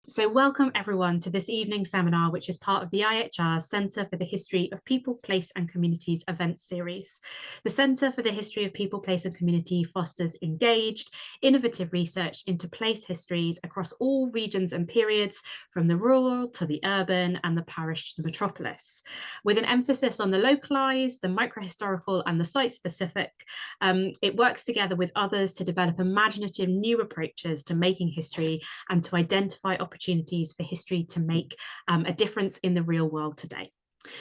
So welcome everyone to this evening's seminar, which is part of the IHR's Centre for the History of People, Place and Communities event series. The Centre for the History of People, Place and Community fosters engaged, innovative research into place histories across all regions and periods, from the rural to the urban and the parish to the metropolis. With an emphasis on the localised, the microhistorical and the site-specific, it works together with others to develop imaginative new approaches to making history and to identify opportunities for history to make a difference in the real world today.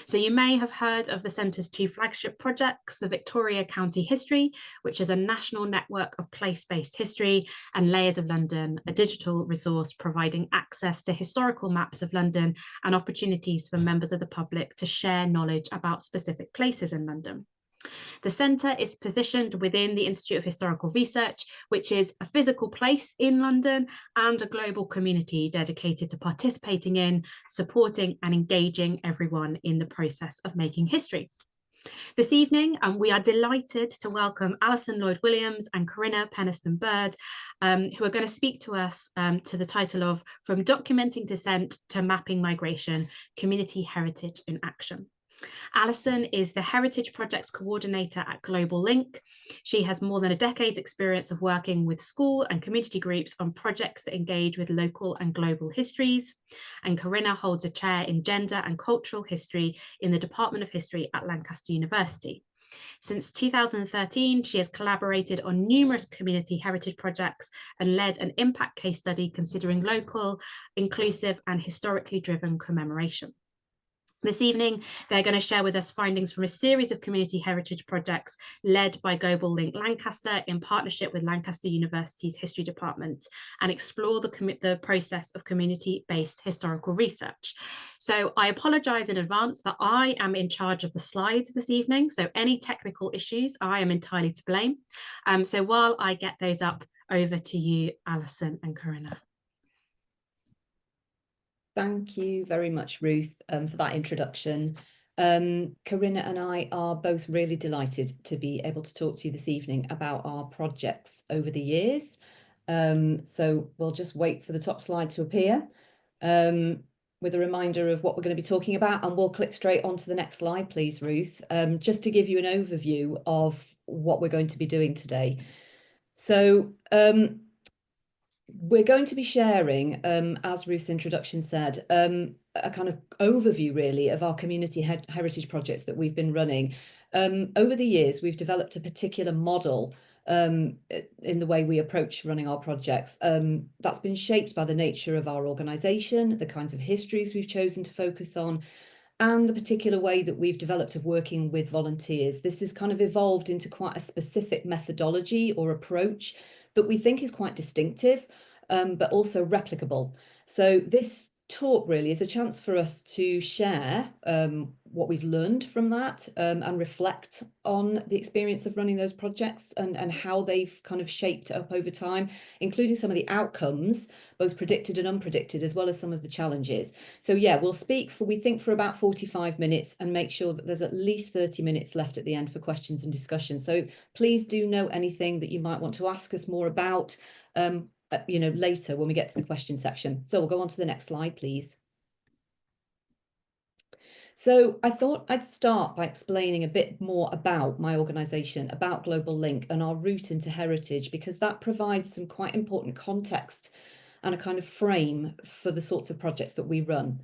So you may have heard of the Centre's two flagship projects, the Victoria County History, which is a national network of place-based history, and Layers of London, a digital resource providing access to historical maps of London and opportunities for members of the public to share knowledge about specific places in London. The centre is positioned within the Institute of Historical Research, which is a physical place in London and a global community dedicated to participating in, supporting and engaging everyone in the process of making history. This evening, we are delighted to welcome Alison, Lloyd and Corinna Peniston-Bird, who are going to speak to us to the title of From Documenting Dissent to Mapping Migration, Community Heritage in Action. Alison is the Heritage Projects Coordinator at Global Link. She has more than a decade's experience of working with school and community groups on projects that engage with local and global histories. And Corinna holds a chair in gender and cultural history in the Department of History at Lancaster University. Since 2013, she has collaborated on numerous community heritage projects and led an impact case study considering local, inclusive and historically driven commemoration. This evening, they're going to share with us findings from a series of community heritage projects led by Global Link Lancaster in partnership with Lancaster University's History Department, and explore the process of community-based historical research. So I apologise in advance that I am in charge of the slides this evening, so any technical issues, I am entirely to blame. So while I get those up, over to you, Alison and Corinna. Thank you very much, Ruth, for that introduction. Corinna and I are both really delighted to be able to talk to you this evening about our projects over the years. So we'll just wait for the top slide to appear with a reminder of what we're going to be talking about, and we'll click straight onto the next slide, please, Ruth, just to give you an overview of what we're going to be doing today. So we're going to be sharing, as Ruth's introduction said, a kind of overview really of our community heritage projects that we've been running. Over the years, we've developed a particular model in the way we approach running our projects. That's been shaped by the nature of our organisation, the kinds of histories we've chosen to focus on, and the particular way that we've developed of working with volunteers. This has kind of evolved into quite a specific methodology or approach that we think is quite distinctive, but also replicable. So this talk really is a chance for us to share what we've learned from that, and reflect on the experience of running those projects and how they've kind of shaped up over time, including some of the outcomes, both predicted and unpredicted, as well as some of the challenges. So yeah, we'll speak for, we think, for about 45 minutes and make sure that there's at least 30 minutes left at the end for questions and discussion. So please do note anything that you might want to ask us more about later when we get to the question section. So we'll go on to the next slide, please. So I thought I'd start by explaining a bit more about my organisation, about Global Link and our route into heritage, because that provides some quite important context and a kind of frame for the sorts of projects that we run.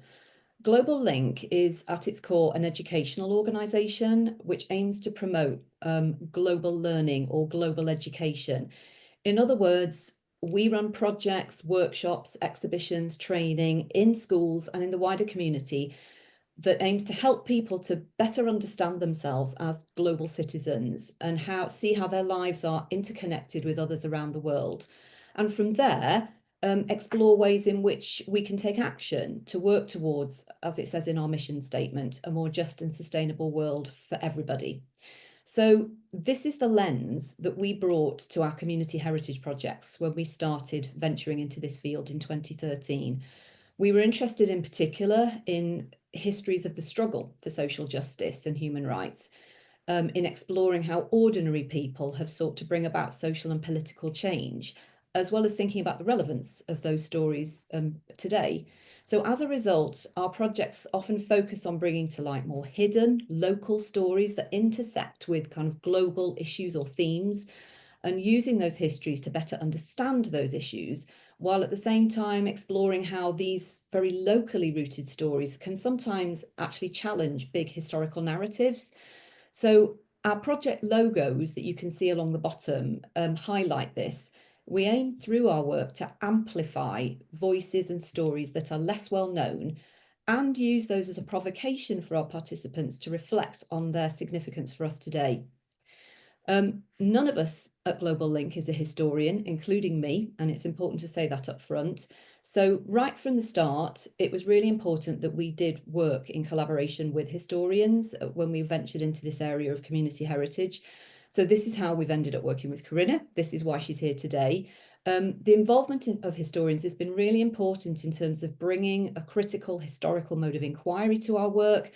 Global Link is at its core an educational organisation which aims to promote global learning or global education. In other words, we run projects, workshops, exhibitions, training in schools and in the wider community that aims to help people to better understand themselves as global citizens and see how their lives are interconnected with others around the world. And from there, explore ways in which we can take action to work towards, as it says in our mission statement, a more just and sustainable world for everybody. So this is the lens that we brought to our community heritage projects when we started venturing into this field in 2013. We were interested in particular in histories of the struggle for social justice and human rights, in exploring how ordinary people have sought to bring about social and political change, as well as thinking about the relevance of those stories today. So as a result, our projects often focus on bringing to light more hidden local stories that intersect with kind of global issues or themes, and using those histories to better understand those issues, while at the same time exploring how these very locally rooted stories can sometimes actually challenge big historical narratives. So our project logos that you can see along the bottom highlight this. We aim through our work to amplify voices and stories that are less well known, and use those as a provocation for our participants to reflect on their significance for us today. None of us at Global Link is a historian, including me, and it's important to say that up front. So right from the start, it was really important that we did work in collaboration with historians when we ventured into this area of community heritage. So this is how we've ended up working with Corinna. This is why she's here today. The involvement of historians has been really important in terms of bringing a critical historical mode of inquiry to our work.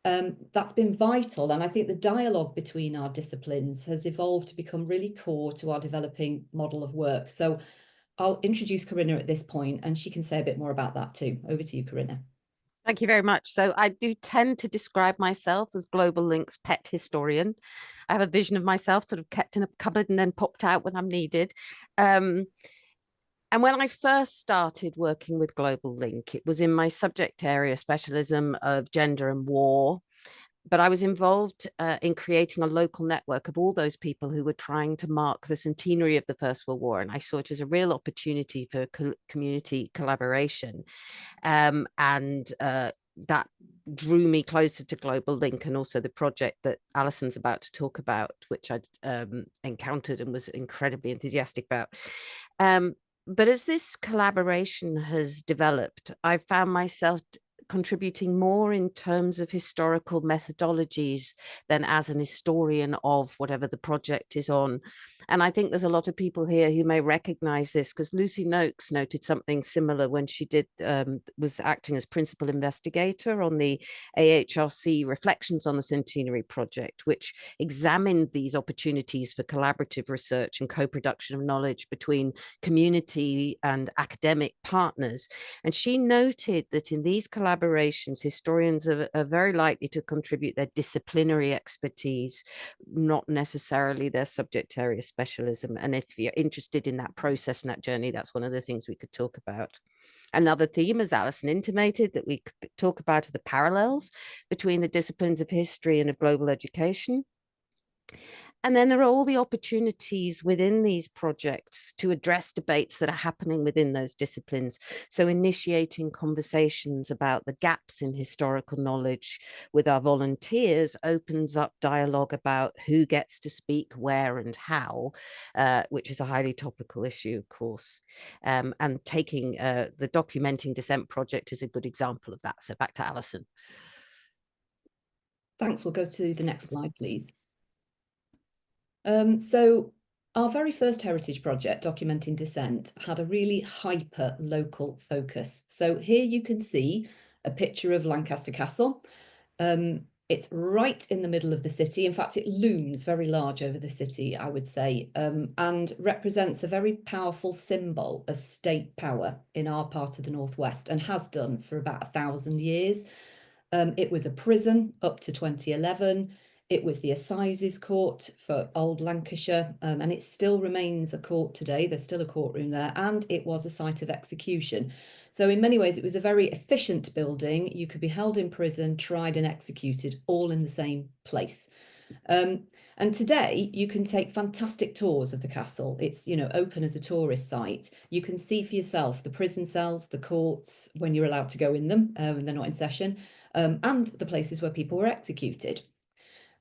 That's been vital, and I think the dialogue between our disciplines has evolved to become really core to our developing model of work. So I'll introduce Corinna at this point, and she can say a bit more about that too. Over to you, Corinna. Thank you very much. So I do tend to describe myself as Global Link's pet historian. I have a vision of myself sort of kept in a cupboard and then popped out when I'm needed. And when I first started working with Global Link, it was in my subject area specialism of gender and war. But I was involved in creating a local network of all those people who were trying to mark the centenary of the First World War. And I saw it as a real opportunity for community collaboration. That drew me closer to Global Link, and also the project that Alison's about to talk about, which I'd encountered and was incredibly enthusiastic about. But as this collaboration has developed, I found myself contributing more in terms of historical methodologies than as an historian of whatever the project is on. And I think there's a lot of people here who may recognize this, because Lucy Noakes noted something similar when she was acting as principal investigator on the AHRC Reflections on the Centenary Project, which examined these opportunities for collaborative research and co-production of knowledge between community and academic partners. And she noted that in these collaborations, historians are very likely to contribute their disciplinary expertise, not necessarily their subject area specialism. And if you're interested in that process and that journey, that's one of the things we could talk about. Another theme, as Alison intimated, that we could talk about are the parallels between the disciplines of history and of global education. And then there are all the opportunities within these projects to address debates that are happening within those disciplines. So initiating conversations about the gaps in historical knowledge with our volunteers opens up dialogue about who gets to speak, where and how, which is a highly topical issue, of course. And taking the Documenting Dissent project is a good example of that. So back to Alison. Thanks. We'll go to the next slide, please. So our very first heritage project, Documenting Dissent, had a really hyper local focus. So here you can see a picture of Lancaster Castle. It's right in the middle of the city. In fact, it looms very large over the city, I would say, and represents a very powerful symbol of state power in our part of the Northwest, and has done for about 1,000 years. It was a prison up to 2011. It was the Assizes Court for Old Lancashire, and it still remains a court today. There's still a courtroom there, and it was a site of execution. So in many ways, it was a very efficient building. You could be held in prison, tried and executed all in the same place. And today you can take fantastic tours of the castle. It's, you know, open as a tourist site. You can see for yourself the prison cells, the courts, when you're allowed to go in them, when they're not in session, and the places where people were executed.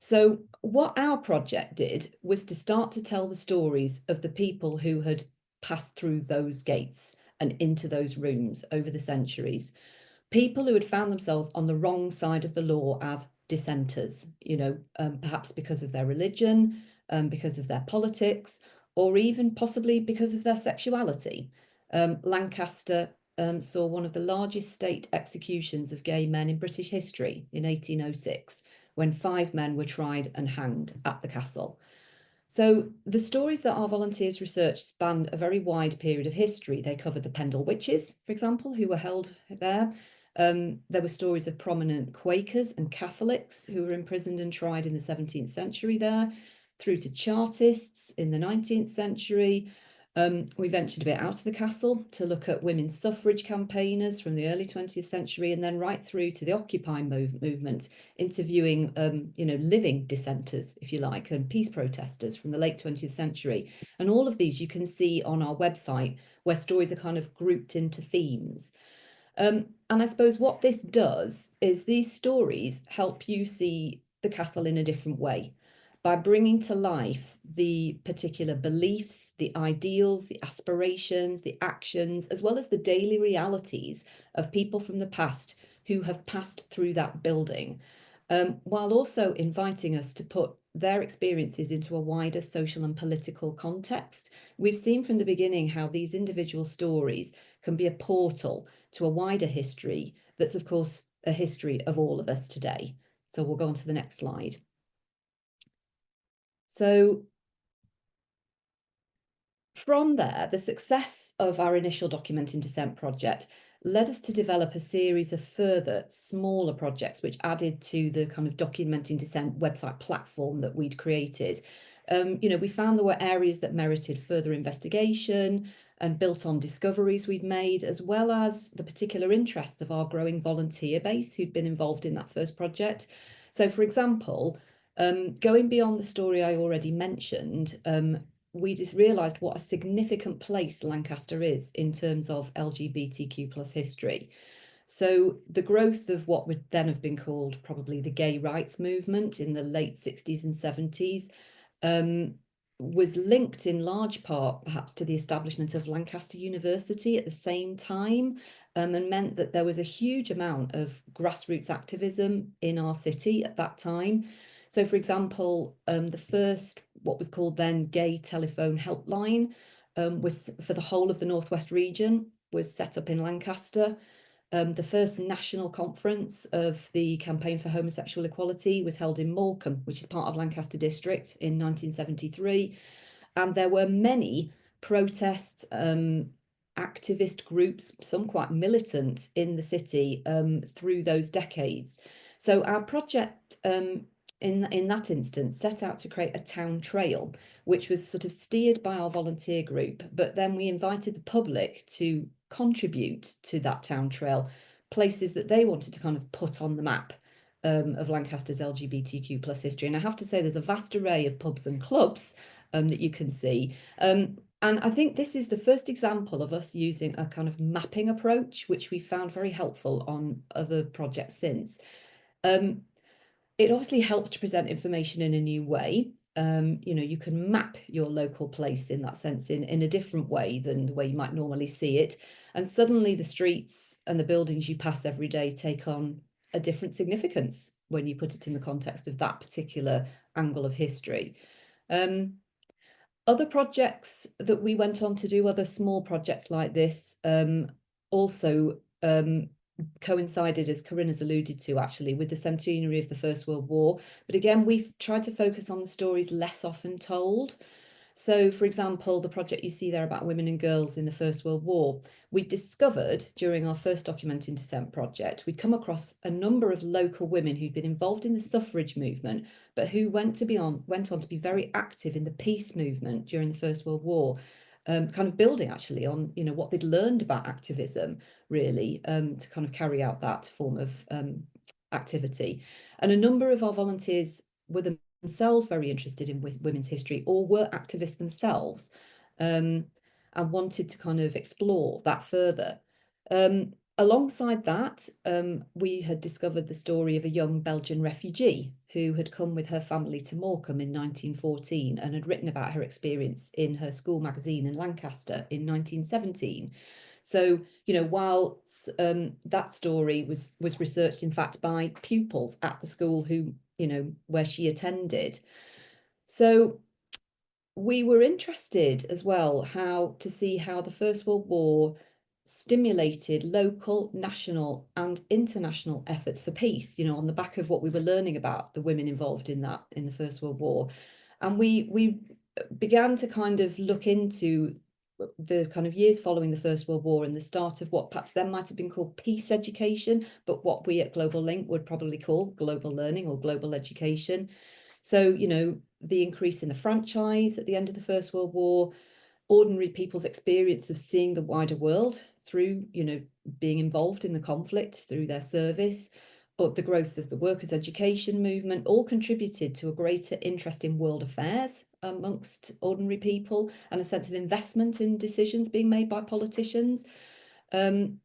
So what our project did was to start to tell the stories of the people who had passed through those gates and into those rooms over the centuries. People who had found themselves on the wrong side of the law as dissenters, you know, perhaps because of their religion, because of their politics, or even possibly because of their sexuality. Lancaster saw one of the largest state executions of gay men in British history in 1806, when 5 men were tried and hanged at the castle. So the stories that our volunteers researched spanned a very wide period of history. They covered the Pendle witches, for example, who were held there. There were stories of prominent Quakers and Catholics who were imprisoned and tried in the 17th century there, through to Chartists in the 19th century. We ventured a bit out of the castle to look at women's suffrage campaigners from the early 20th century, and then right through to the Occupy movement, interviewing living dissenters, if you like, and peace protesters from the late 20th century. And all of these you can see on our website, where stories are kind of grouped into themes. And I suppose what this does is these stories help you see the castle in a different way, by bringing to life the particular beliefs, the ideals, the aspirations, the actions, as well as the daily realities of people from the past who have passed through that building, while also inviting us to put their experiences into a wider social and political context. We've seen from the beginning how these individual stories can be a portal to a wider history that's, of course, a history of all of us today. So we'll go on to the next slide. So from there, the success of our initial Documenting Dissent project led us to develop a series of further smaller projects which added to the kind of Documenting Dissent website platform that we'd created. We found there were areas that merited further investigation and built on discoveries we'd made, as well as the particular interests of our growing volunteer base who'd been involved in that first project. So, for example, going beyond the story I already mentioned, we just realised what a significant place Lancaster is in terms of LGBTQ plus history. So the growth of what would then have been called probably the gay rights movement in the late 60s and 70s was linked in large part perhaps to the establishment of Lancaster University at the same time, and meant that there was a huge amount of grassroots activism in our city at that time. So, for example, the first, what was called then gay telephone helpline, was for the whole of the Northwest region, was set up in Lancaster. The first national conference of the Campaign for Homosexual Equality was held in Morecambe, which is part of Lancaster District, in 1973. And there were many protests, activist groups, some quite militant in the city through those decades. So our project in that instance set out to create a town trail, which was sort of steered by our volunteer group, but then we invited the public to contribute to that town trail, places that they wanted to kind of put on the map of Lancaster's LGBTQ plus history. And I have to say there's a vast array of pubs and clubs that you can see. And I think this is the first example of us using a kind of mapping approach, which we found very helpful on other projects since. It obviously helps to present information in a new way. You can map your local place in that sense in a different way than the way you might normally see it. And suddenly the streets and the buildings you pass every day take on a different significance when you put it in the context of that particular angle of history. Other projects that we went on to do, other small projects like this, also coincided, as Corinna's alluded to, actually, with the centenary of the First World War. But again, we've tried to focus on the stories less often told. So, for example, the project you see there about women and girls in the First World War, we discovered during our first Documenting Dissent project, we'd come across a number of local women who'd been involved in the suffrage movement, but who went on to be very active in the peace movement during the First World War. Kind of building actually on what they'd learned about activism, really, to kind of carry out that form of activity. And a number of our volunteers were themselves very interested in women's history, or were activists themselves, and wanted to kind of explore that further. Alongside that, we had discovered the story of a young Belgian refugee who had come with her family to Morecambe in 1914 and had written about her experience in her school magazine in Lancaster in 1917. So, while that story was researched, in fact, by pupils at the school who, where she attended. So we were interested as well to see how the First World War stimulated local, national and international efforts for peace, on the back of what we were learning about the women involved in the First World War. And we began to kind of look into the kind of years following the First World War and the start of what perhaps then might have been called peace education, but what we at Global Link would probably call global learning or global education. So, the increase in the franchise at the end of the First World War, ordinary people's experience of seeing the wider world through, being involved in the conflict through their service, but the growth of the workers' education movement all contributed to a greater interest in world affairs amongst ordinary people and a sense of investment in decisions being made by politicians. And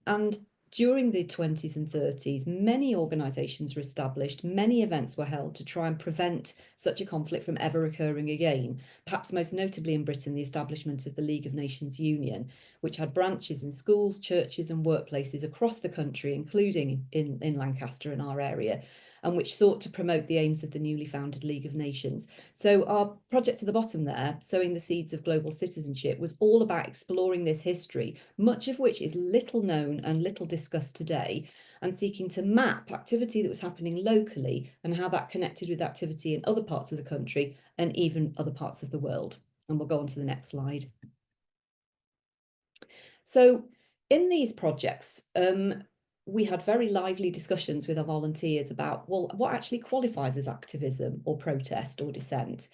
during the 20s and 30s, many organisations were established, many events were held to try and prevent such a conflict from ever occurring again, perhaps most notably in Britain, the establishment of the League of Nations Union, which had branches in schools, churches and workplaces across the country, including in Lancaster and our area, and which sought to promote the aims of the newly founded League of Nations. So our project at the bottom there, Sowing the Seeds of Global Citizenship, was all about exploring this history, much of which is little known and little discussed today, and seeking to map activity that was happening locally and how that connected with activity in other parts of the country and even other parts of the world. And we'll go on to the next slide. So in these projects, we had very lively discussions with our volunteers about, well, what actually qualifies as activism or protest or dissent?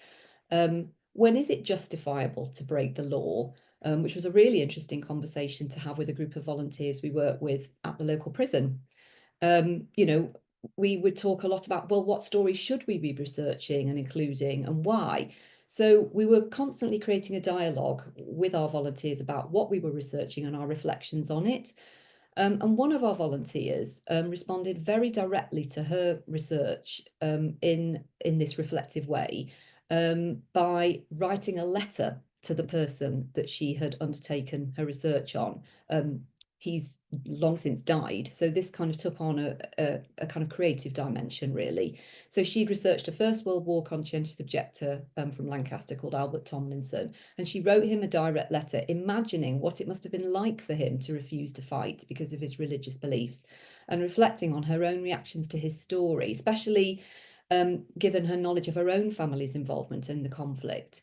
When is it justifiable to break the law? Which was a really interesting conversation to have with a group of volunteers we work with at the local prison. We would talk a lot about, well, what stories should we be researching and including and why? So we were constantly creating a dialogue with our volunteers about what we were researching and our reflections on it. And one of our volunteers responded very directly to her research in this reflective way by writing a letter to the person that she had undertaken her research on. He's long since died, so this kind of took on a kind of creative dimension, really. So she'd researched a First World War conscientious objector from Lancaster called Albert Tomlinson, and she wrote him a direct letter imagining what it must have been like for him to refuse to fight because of his religious beliefs, and reflecting on her own reactions to his story, especially given her knowledge of her own family's involvement in the conflict.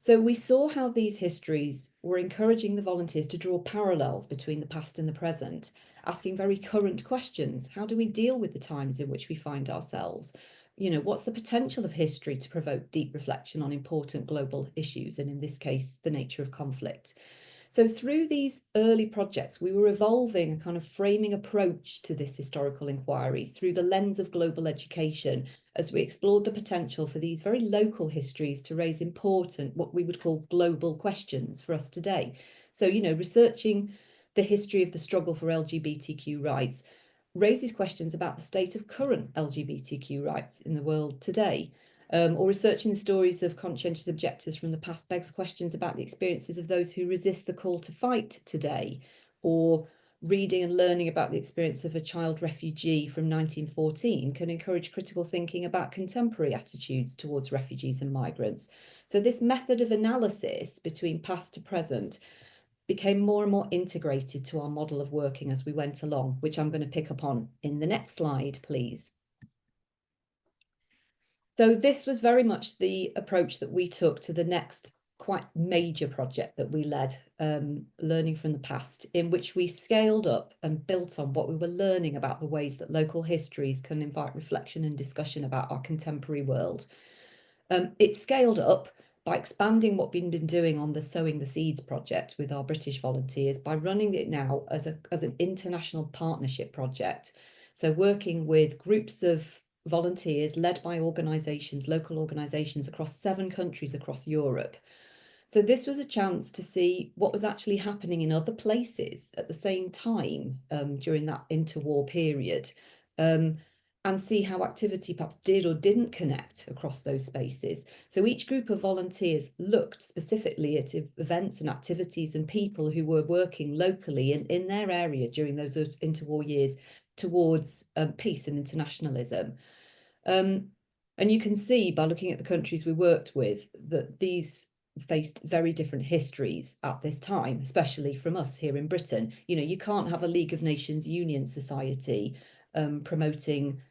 So we saw how these histories were encouraging the volunteers to draw parallels between the past and the present, asking very current questions. How do we deal with the times in which we find ourselves? What's the potential of history to provoke deep reflection on important global issues, and in this case, the nature of conflict? So through these early projects, we were evolving a kind of framing approach to this historical inquiry through the lens of global education, as we explored the potential for these very local histories to raise important, what we would call global questions for us today. So, researching the history of the struggle for LGBTQ rights raises questions about the state of current LGBTQ rights in the world today. Or researching the stories of conscientious objectors from the past begs questions about the experiences of those who resist the call to fight today, or reading and learning about the experience of a child refugee from 1914 can encourage critical thinking about contemporary attitudes towards refugees and migrants. So this method of analysis between past to present became more and more integrated to our model of working as we went along, which I'm going to pick up on in the next slide, please. So this was very much the approach that we took to the next quite major project that we led, Learning from the Past, in which we scaled up and built on what we were learning about the ways that local histories can invite reflection and discussion about our contemporary world. It scaled up by expanding what we've been doing on the Sowing the Seeds project with our British volunteers by running it now as an international partnership project. So working with groups of volunteers led by organisations, local organisations across 7 countries across Europe. So this was a chance to see what was actually happening in other places at the same time during that interwar period, and see how activity perhaps did or didn't connect across those spaces. So each group of volunteers looked specifically at events and activities and people who were working locally in their area during those interwar years towards peace and internationalism. And you can see by looking at the countries we worked with that these faced very different histories at this time, especially from us here in Britain. You can't have a League of Nations Union society promoting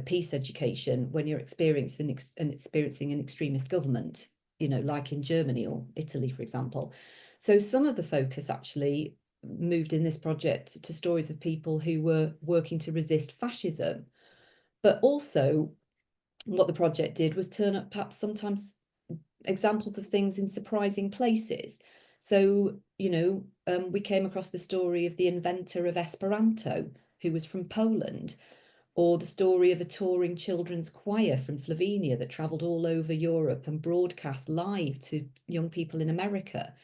peace education when you're experiencing an extremist government. you know, like in Germany or Italy, for example. So some of the focus actually moved in this project to stories of people who were working to resist fascism. But also what the project did was turn up perhaps sometimes examples of things in surprising places. So, you know, we came across the story of the inventor of Esperanto, who was from Poland, or the story of a touring children's choir from Slovenia that travelled all over Europe and broadcast live to young people in America,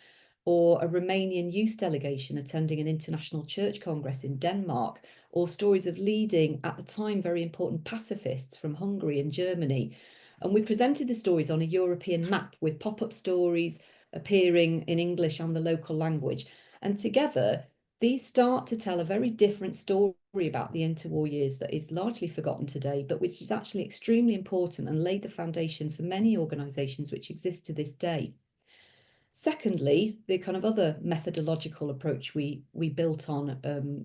or a Romanian youth delegation attending an international church congress in Denmark, or stories of leading, at the time, very important pacifists from Hungary and Germany. And we presented the stories on a European map with pop-up stories appearing in English and the local language. And together, these start to tell a very different story about the interwar years that is largely forgotten today, but which is actually extremely important and laid the foundation for many organisations which exist to this day. Secondly, the kind of other methodological approach we built on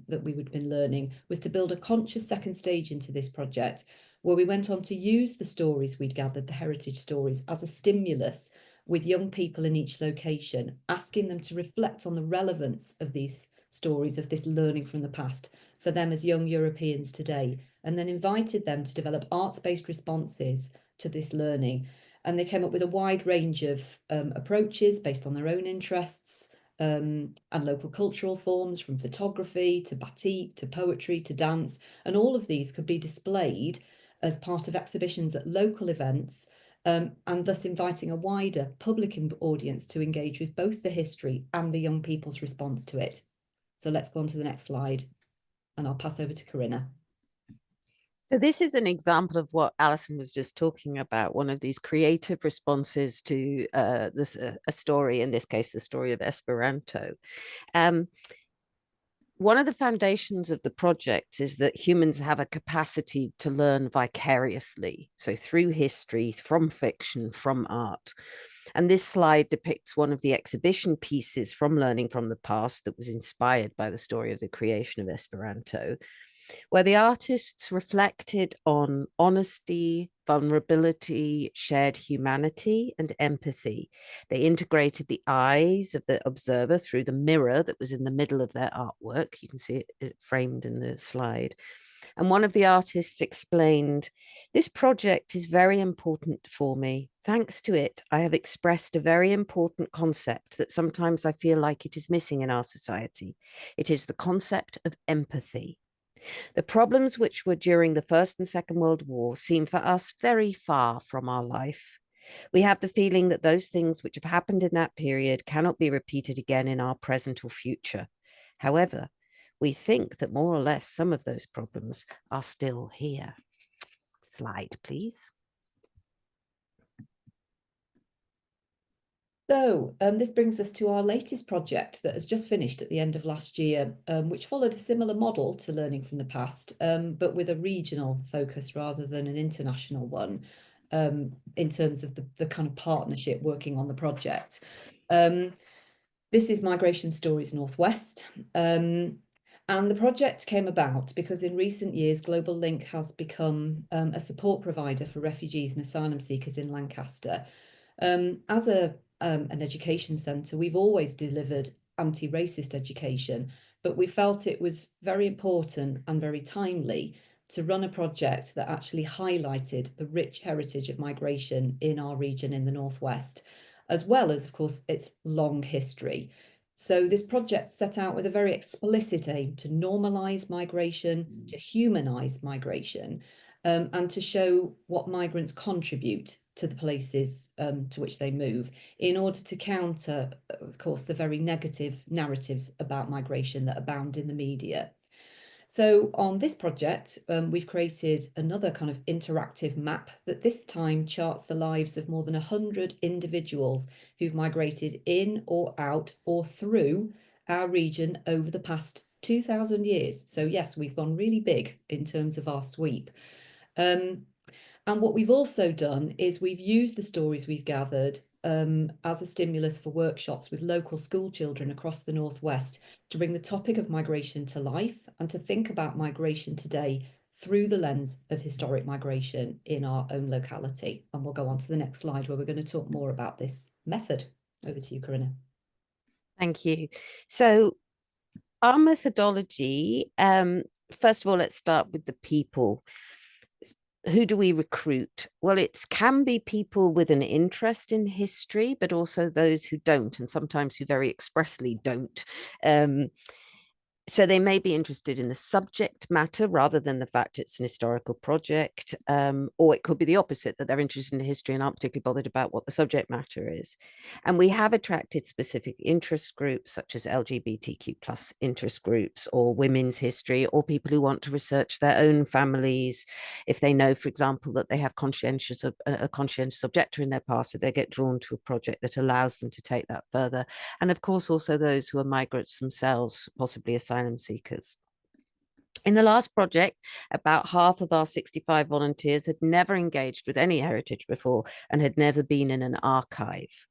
that we had been learning was to build a conscious second stage into this project, where we went on to use the stories we'd gathered, the heritage stories, as a stimulus with young people in each location, asking them to reflect on the relevance of these stories, of this learning from the past for them as young Europeans today, and then invited them to develop arts-based responses to this learning. And they came up with a wide range of approaches based on their own interests and local cultural forms, from photography to batik to poetry to dance. And all of these could be displayed as part of exhibitions at local events, and thus inviting a wider public audience to engage with both the history and the young people's response to it. So let's go on to the next slide, and I'll pass over to Corinna. So this is an example of what Alison was just talking about, one of these creative responses to a story, in this case, the story of Esperanto. One of the foundations of the project is that humans have a capacity to learn vicariously, so through history, from fiction, from art. And this slide depicts one of the exhibition pieces from Learning from the Past that was inspired by the story of the creation of Esperanto, where the artists reflected on honesty, vulnerability, shared humanity, and empathy. They integrated the eyes of the observer through the mirror that was in the middle of their artwork. You can see it framed in the slide. And one of the artists explained, "This project is very important for me. Thanks to it, I have expressed a very important concept that sometimes I feel like it is missing in our society. It is the concept of empathy. The problems which were during the First and Second World War seem for us very far from our life. We have the feeling that those things which have happened in that period cannot be repeated again in our present or future. However, we think that more or less some of those problems are still here." Slide, please. So this brings us to our latest project that has just finished at the end of last year, which followed a similar model to Learning from the Past, but with a regional focus rather than an international one, in terms of the kind of partnership working on the project. This is Migration Stories Northwest. And the project came about because in recent years, Global Link has become a support provider for refugees and asylum seekers in Lancaster. As an education centre, we've always delivered anti-racist education, but we felt it was very important and very timely to run a project that actually highlighted the rich heritage of migration in our region in the Northwest, as well as, of course, its long history. So this project set out with a very explicit aim to normalise migration, to humanise migration, and to show what migrants contribute to the places to which they move, in order to counter, of course, the very negative narratives about migration that abound in the media. So on this project, we've created another kind of interactive map that this time charts the lives of more than 100 individuals who've migrated in or out or through our region over the past 2,000 years. So yes, we've gone really big in terms of our sweep. And what we've also done is we've used the stories we've gathered as a stimulus for workshops with local school children across the Northwest to bring the topic of migration to life and to think about migration today through the lens of historic migration in our own locality. And we'll go on to the next slide where we're going to talk more about this method. Over to you, Corinna. Thank you. So our methodology, first of all, let's start with the people. Who do we recruit? Well, it can be people with an interest in history, but also those who don't, and sometimes who very expressly don't. So they may be interested in the subject matter rather than the fact it's an historical project, or it could be the opposite, that they're interested in the history and aren't particularly bothered about what the subject matter is. And we have attracted specific interest groups such as LGBTQ plus interest groups, or women's history, or people who want to research their own families. If they know, for example, that they have a conscientious objector in their past, so they get drawn to a project that allows them to take that further. And of course, also those who are migrants themselves, possibly asylum seekers. In the last project, about half of our 65 volunteers had never engaged with any heritage before and had never been in an archive.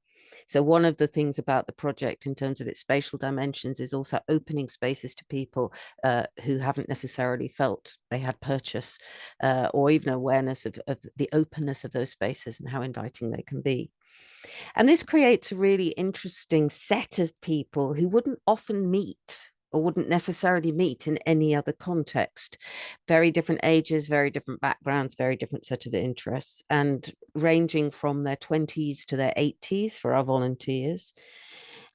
So one of the things about the project in terms of its spatial dimensions is also opening spaces to people who haven't necessarily felt they had purchase or even awareness of the openness of those spaces and how inviting they can be. And this creates a really interesting set of people who wouldn't often meet or wouldn't necessarily meet in any other context. Very different ages, very different backgrounds, very different set of interests, and ranging from their 20s to their 80s for our volunteers.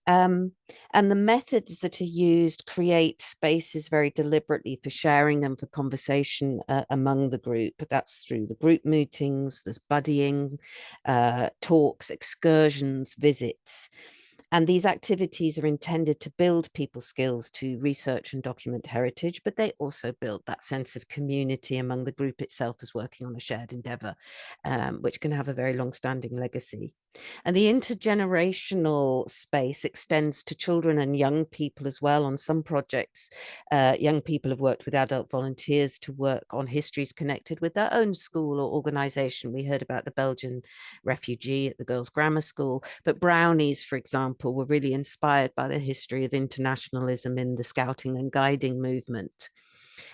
And the methods that are used create spaces very deliberately for sharing and for conversation among the group. That's through the group meetings, there's buddying, talks, excursions, visits. And these activities are intended to build people's skills to research and document heritage, but they also build that sense of community among the group itself as working on a shared endeavour, which can have a very long-standing legacy. And the intergenerational space extends to children and young people as well. On some projects, young people have worked with adult volunteers to work on histories connected with their own school or organisation. We heard about the Belgian refugee at the girls' grammar school, but brownies, for example, were really inspired by the history of internationalism in the scouting and guiding movement.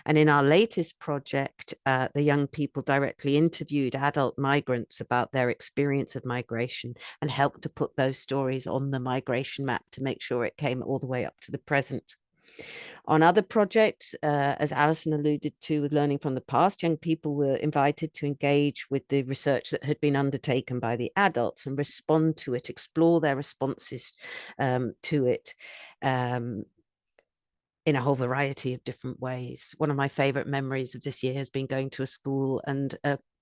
And in our latest project, the young people directly interviewed adult migrants about their experience of migration and helped to put those stories on the migration map to make sure it came all the way up to the present. On other projects, as Alison alluded to with Learning from the Past, young people were invited to engage with the research that had been undertaken by the adults and respond to it, explore their responses to it. In a whole variety of different ways. One of my favorite memories of this year has been going to a school and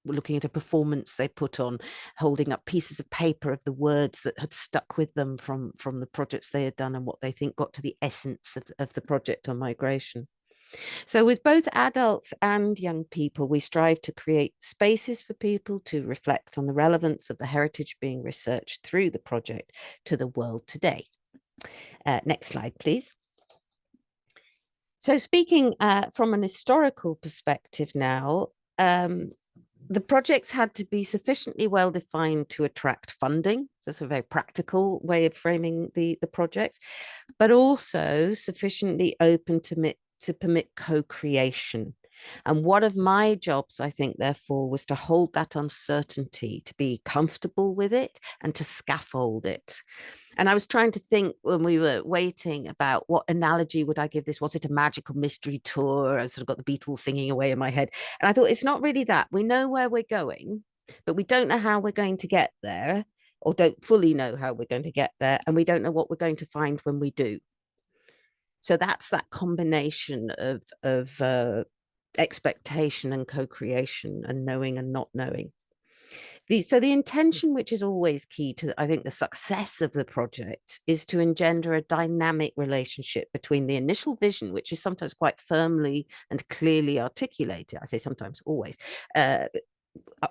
looking at a performance they put on, holding up pieces of paper of the words that had stuck with them from the projects they had done and what they think got to the essence of the project on migration. So with both adults and young people, we strive to create spaces for people to reflect on the relevance of the heritage being researched through the project to the world today. Next slide, please. So speaking from an historical perspective now, the projects had to be sufficiently well defined to attract funding. That's a very practical way of framing the project, but also sufficiently open to permit co-creation. And one of my jobs, I think, therefore, was to hold that uncertainty, to be comfortable with it and to scaffold it. And I was trying to think when we were waiting about what analogy would I give this? Was it a magical mystery tour? I sort of got the Beatles singing away in my head. And I thought, it's not really that. We know where we're going, but we don't know how we're going to get there, or don't fully know how we're going to get there. And we don't know what we're going to find when we do. So that's that combination of expectation and co-creation and knowing and not knowing. So the intention, which is always key to, I think, the success of the project, is to engender a dynamic relationship between the initial vision, which is sometimes quite firmly and clearly articulated. I say sometimes, always.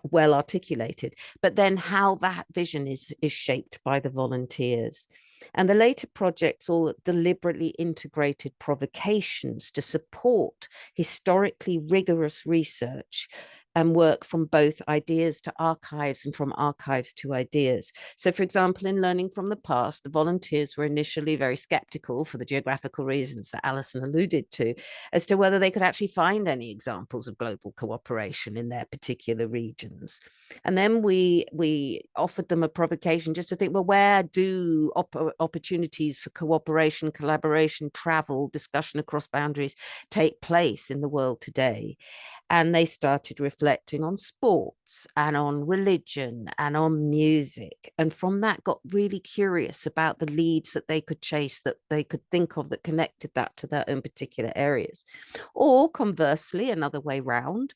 Well articulated, but then how that vision is shaped by the volunteers. And the later projects all deliberately integrated provocations to support historically rigorous research and work from both ideas to archives and from archives to ideas. So, for example, in Learning from the Past, the volunteers were initially very skeptical, for the geographical reasons that Alison alluded to, as to whether they could actually find any examples of global cooperation in their particular regions. And then we offered them a provocation just to think, well, where do opportunities for cooperation, collaboration, travel, discussion across boundaries take place in the world today? And they started reflecting on sports and on religion and on music. And from that got really curious about the leads that they could chase, that they could think of, that connected that to their own particular areas. Or conversely, another way round,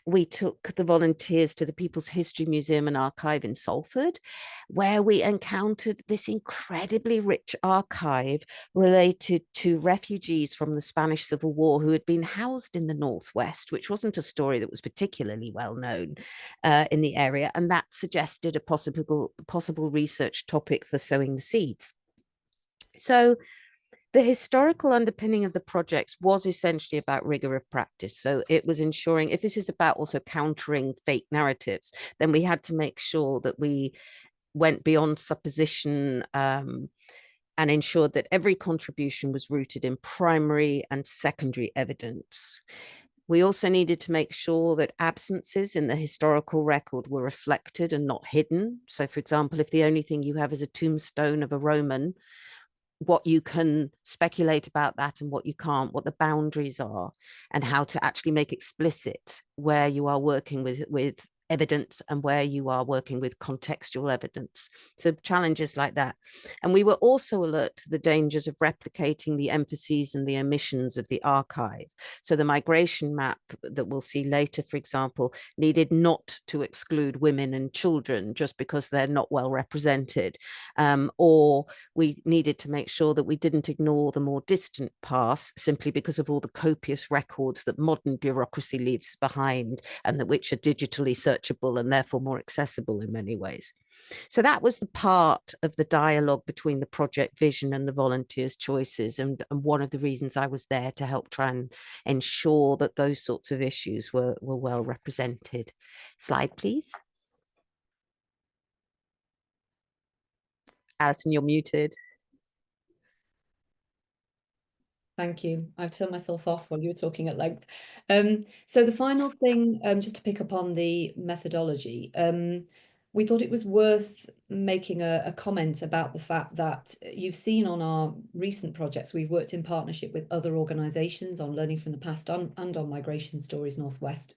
we took the volunteers to the People's History Museum and Archive in Salford, where we encountered this incredibly rich archive related to refugees from the Spanish Civil War who had been housed in the Northwest, which wasn't a story that was particularly well known in the area. And that suggested a possible research topic for sowing the seeds. So the historical underpinning of the projects was essentially about rigor of practice. So it was ensuring, if this is about also countering fake narratives, then we had to make sure that we went beyond supposition and ensured that every contribution was rooted in primary and secondary evidence. We also needed to make sure that absences in the historical record were reflected and not hidden. So, for example, if the only thing you have is a tombstone of a Roman, what you can speculate about that and what you can't, what the boundaries are, and how to actually make explicit where you are working with evidence and where you are working with contextual evidence. So challenges like that. And we were also alert to the dangers of replicating the emphases and the omissions of the archive. So the migration map that we'll see later, for example, needed not to exclude women and children just because they're not well represented. Or we needed to make sure that we didn't ignore the more distant past simply because of all the copious records that modern bureaucracy leaves behind and that which are digitally searchable and therefore more accessible in many ways. So that was the part of the dialogue between the project vision and the volunteers' choices, and one of the reasons I was there to help try and ensure that those sorts of issues were well represented. Slide, please. Alison, you're muted. Thank you. I've turned myself off while you were talking at length. So the final thing, just to pick up on the methodology, we thought it was worth making a comment about the fact that you've seen on our recent projects, we've worked in partnership with other organisations on Learning from the Past and on Migration Stories Northwest.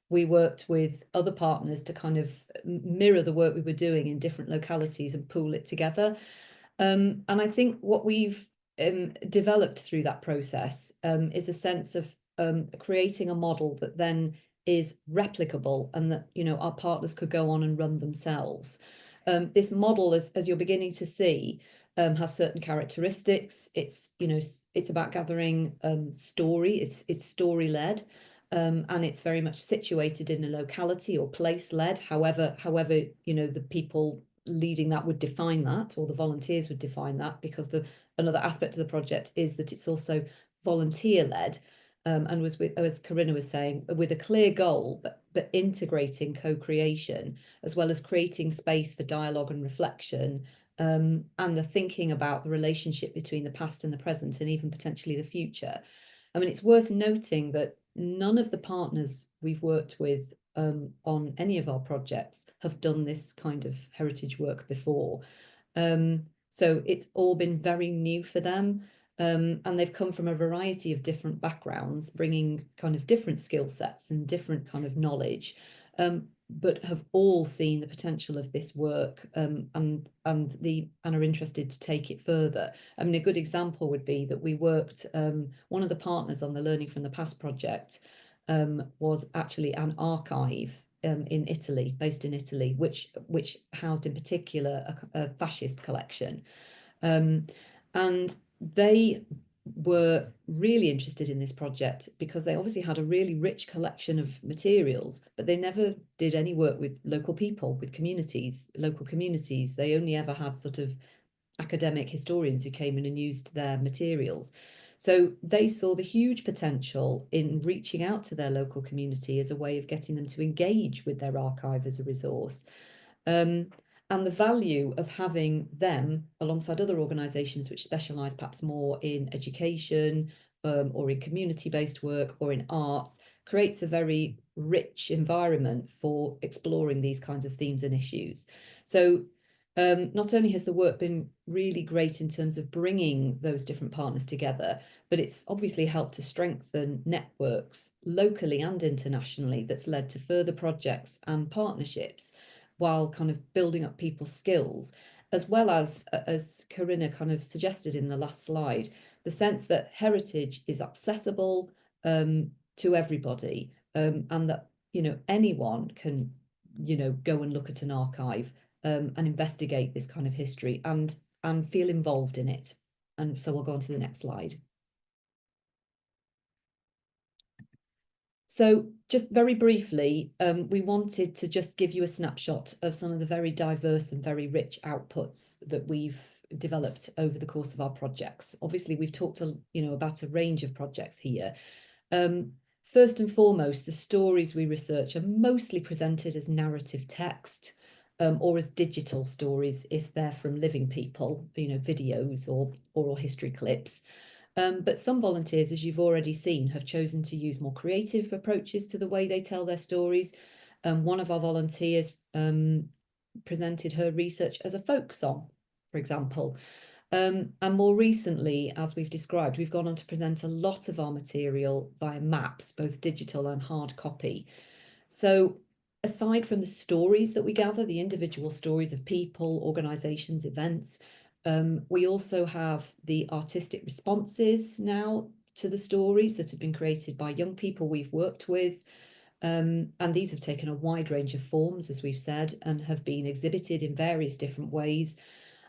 We worked with other partners to kind of mirror the work we were doing in different localities and pool it together. And I think what we've developed through that process is a sense of creating a model that then is replicable and that, you know, our partners could go on and run themselves. This model, as you're beginning to see, has certain characteristics. It's, you know, it's about gathering story. It's story-led, and it's very much situated in a locality or place-led. However, you know, the people leading that would define that, or the volunteers would define that, because another aspect of the project is that it's also volunteer-led, and was, with, as Corinna was saying, with a clear goal, but integrating co-creation as well as creating space for dialogue and reflection, and the thinking about the relationship between the past and the present and even potentially the future. I mean, it's worth noting that none of the partners we've worked with on any of our projects have done this kind of heritage work before. So it's all been very new for them. And they've come from a variety of different backgrounds, bringing kind of different skill sets and different kind of knowledge, but have all seen the potential of this work, and are interested to take it further. I mean, a good example would be that we worked, one of the partners on the Learning from the Past project was actually an archive in Italy, based in Italy, which housed in particular a fascist collection. And they were really interested in this project because they obviously had a really rich collection of materials, but they never did any work with local people, with communities, local communities. They only ever had sort of academic historians who came in and used their materials. So they saw the huge potential in reaching out to their local community as a way of getting them to engage with their archive as a resource. And the value of having them alongside other organisations which specialise perhaps more in education or in community-based work or in arts creates a very rich environment for exploring these kinds of themes and issues. So not only has the work been really great in terms of bringing those different partners together, but it's obviously helped to strengthen networks locally and internationally that's led to further projects and partnerships while kind of building up people's skills, as well as Corinna kind of suggested in the last slide, the sense that heritage is accessible to everybody, and that, you know, anyone can, you know, go and look at an archive and investigate this kind of history and feel involved in it. And so we'll go on to the next slide. So just very briefly, we wanted to just give you a snapshot of some of the very diverse and very rich outputs that we've developed over the course of our projects. Obviously, we've talked about a range of projects here. First and foremost, the stories we research are mostly presented as narrative text, or as digital stories if they're from living people, you know, videos or oral history clips. But some volunteers, as you've already seen, have chosen to use more creative approaches to the way they tell their stories. One of our volunteers presented her research as a folk song, for example. And more recently, as we've described, we've gone on to present a lot of our material via maps, both digital and hard copy. So aside from the stories that we gather, the individual stories of people, organisations, events, we also have the artistic responses now to the stories that have been created by young people we've worked with. And these have taken a wide range of forms, as we've said, and have been exhibited in various different ways.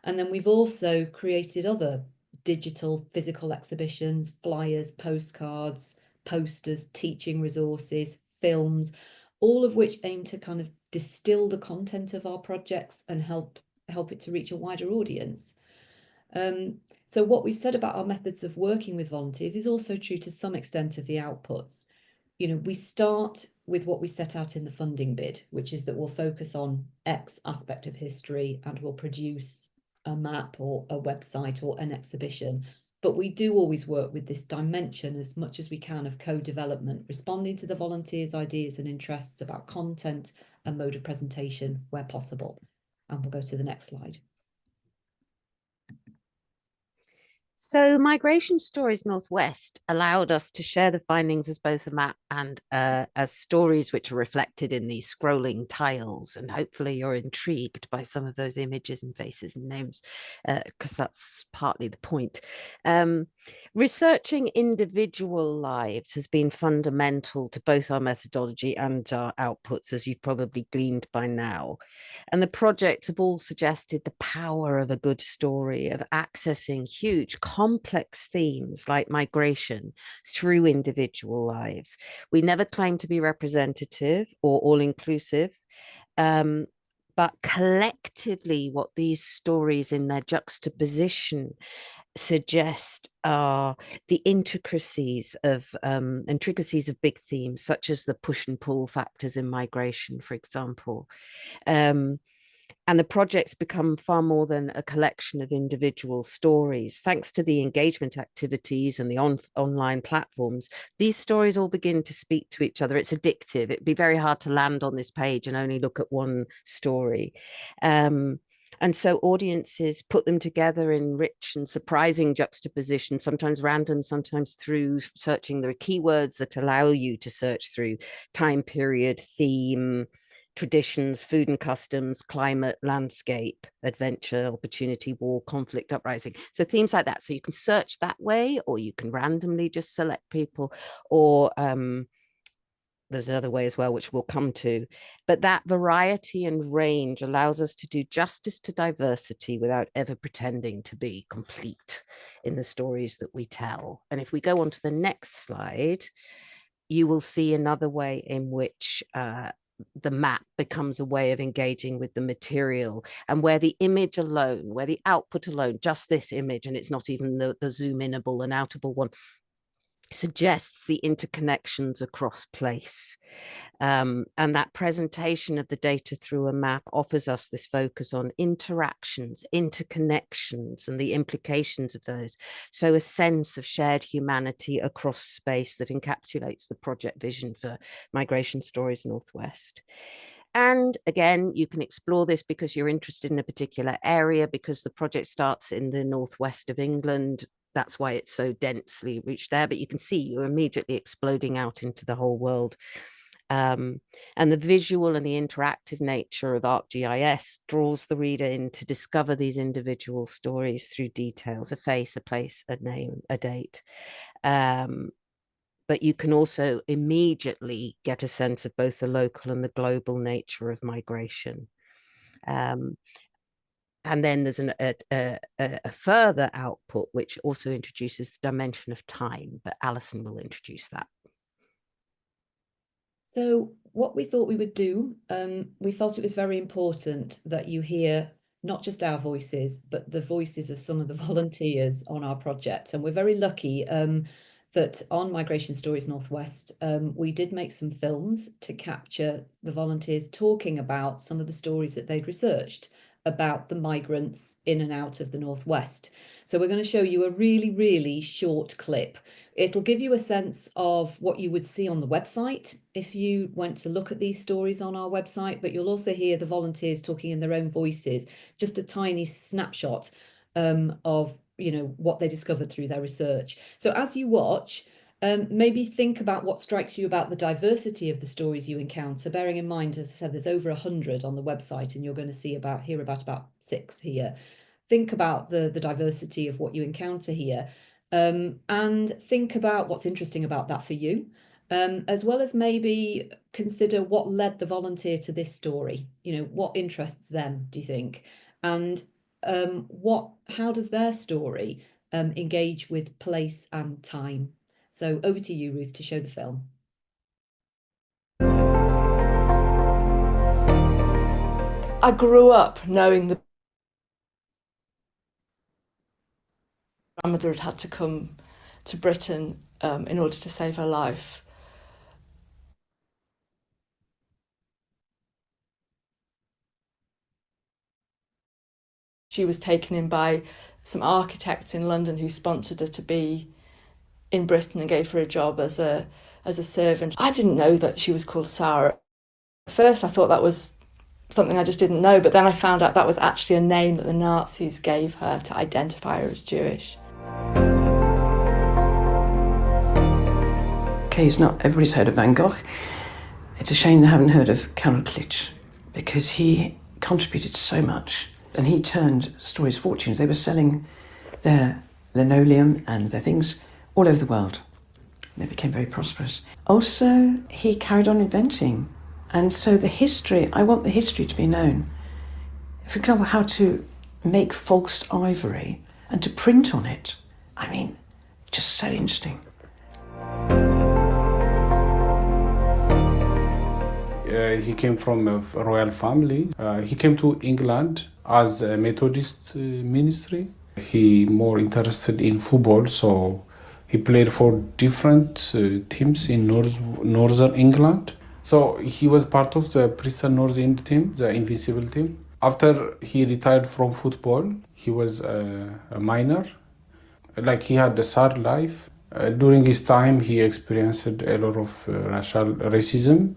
And then we've also created other digital, physical exhibitions, flyers, postcards, posters, teaching resources, films, all of which aim to kind of distill the content of our projects and help it to reach a wider audience. So what we've said about our methods of working with volunteers is also true to some extent of the outputs. You know, we start with what we set out in the funding bid, which is that we'll focus on X aspect of history and we'll produce a map or a website or an exhibition. But we do always work with this dimension as much as we can of co-development, responding to the volunteers' ideas and interests about content and mode of presentation where possible. And we'll go to the next slide. So Migration Stories Northwest allowed us to share the findings as both a map and as stories which are reflected in these scrolling tiles. And hopefully you're intrigued by some of those images and faces and names, because that's partly the point. Researching individual lives has been fundamental to both our methodology and our outputs, as you've probably gleaned by now. And the projects have all suggested the power of a good story, of accessing huge, complex themes like migration through individual lives. We never claim to be representative or all-inclusive, but collectively what these stories in their juxtaposition suggest are the intricacies of big themes, such as the push and pull factors in migration, for example. And the projects become far more than a collection of individual stories. Thanks to the engagement activities and the online platforms, these stories all begin to speak to each other. It's addictive. It'd be very hard to land on this page and only look at one story. And so audiences put them together in rich and surprising juxtaposition, sometimes random, sometimes through searching. There are keywords that allow you to search through time period, theme, traditions, food and customs, climate, landscape, adventure, opportunity, war, conflict, uprising. So themes like that. So you can search that way, or you can randomly just select people, or there's another way as well, which we'll come to. But that variety and range allows us to do justice to diversity without ever pretending to be complete in the stories that we tell. And if we go on to the next slide, you will see another way in which the map becomes a way of engaging with the material, and where the image alone, where the output alone, just this image, and it's not even the zoom inable and outable one, suggests the interconnections across place. And that presentation of the data through a map offers us this focus on interactions, interconnections, and the implications of those. So a sense of shared humanity across space that encapsulates the project vision for Migration Stories Northwest. And again, you can explore this because you're interested in a particular area, because the project starts in the northwest of England. That's why it's so densely reached there, but you can see you're immediately exploding out into the whole world. And the visual and the interactive nature of ArcGIS draws the reader in to discover these individual stories through details, a face, a place, a name, a date. But you can also immediately get a sense of both the local and the global nature of migration. And then there's a further output, which also introduces the dimension of time, but Alison will introduce that. So what we thought we would do, we felt it was very important that you hear not just our voices, but the voices of some of the volunteers on our project. And we're very lucky that on Migration Stories Northwest, we did make some films to capture the volunteers talking about some of the stories that they'd researched about the migrants in and out of the Northwest. So we're going to show you a really, really short clip. It'll give you a sense of what you would see on the website if you went to look at these stories on our website, but you'll also hear the volunteers talking in their own voices, just a tiny snapshot of what they discovered through their research. So as you watch, maybe think about what strikes you about the diversity of the stories you encounter, bearing in mind, as I said, there's over 100 on the website, and you're going to hear about 6 here. Think about the diversity of what you encounter here, and think about what's interesting about that for you, as well as maybe consider what led the volunteer to this story. What interests them, do you think? And how does their story engage with place and time? So over to you, Ruth, to show the film. I grew up knowing the grandmother had to come to Britain in order to save her life. She was taken in by some architects in London who sponsored her to be in Britain and gave her a job as a servant. I didn't know that she was called Sarah. At first I thought that was something I just didn't know, but then I found out that was actually a name that the Nazis gave her to identify her as Jewish. Okay, not everybody's heard of Van Gogh. It's a shame they haven't heard of Karol Klitsch, because he contributed so much, and he turned stories fortunes. They were selling their linoleum and their things all over the world. They became very prosperous. Also, he carried on inventing. And so I want the history to be known. For example, how to make false ivory and to print on it. I mean, just so interesting. He came from a royal family. He came to England as a Methodist ministry. He more interested in football, so he played for different teams in northern England. So he was part of the Preston North End team, the Invincible team. After he retired from football, he was a miner. He had a sad life. During his time, he experienced a lot of racial racism.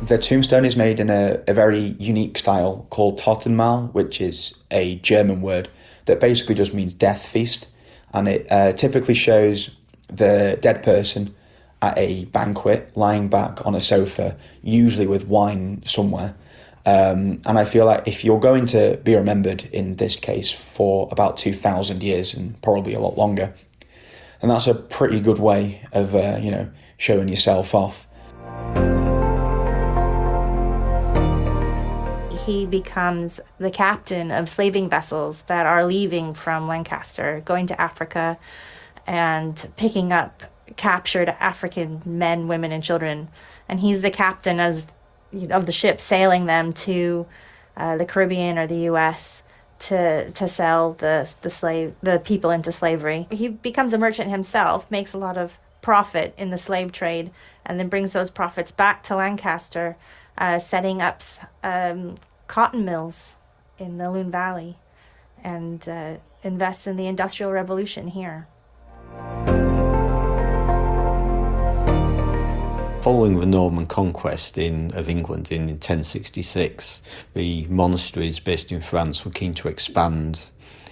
The tombstone is made in a very unique style called Totenmahl, which is a German word that basically just means death feast. And it typically shows the dead person at a banquet, lying back on a sofa, usually with wine somewhere. And I feel like if you're going to be remembered in this case for about 2,000 years and probably a lot longer, and that's a pretty good way of, showing yourself off. He becomes the captain of slaving vessels that are leaving from Lancaster, going to Africa and picking up captured African men, women, and children, and he's the captain of the ship sailing them to the Caribbean or the U.S. to sell the people into slavery. He becomes a merchant himself, makes a lot of profit in the slave trade, and then brings those profits back to Lancaster, setting up cotton mills in the Loon Valley, and invests in the Industrial Revolution here. Following the Norman conquest of England in 1066, the monasteries based in France were keen to expand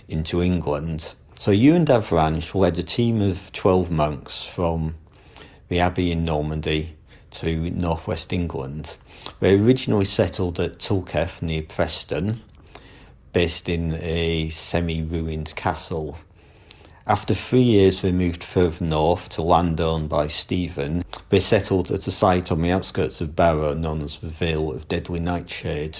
into England. So Ewan d'Avranches led a team of 12 monks from the abbey in Normandy to northwest England. They originally settled at Tulketh near Preston, based in a semi-ruined castle. After 3 years, they moved further north to land owned by Stephen. They settled at a site on the outskirts of Barrow known as the Vale of Deadly Nightshade.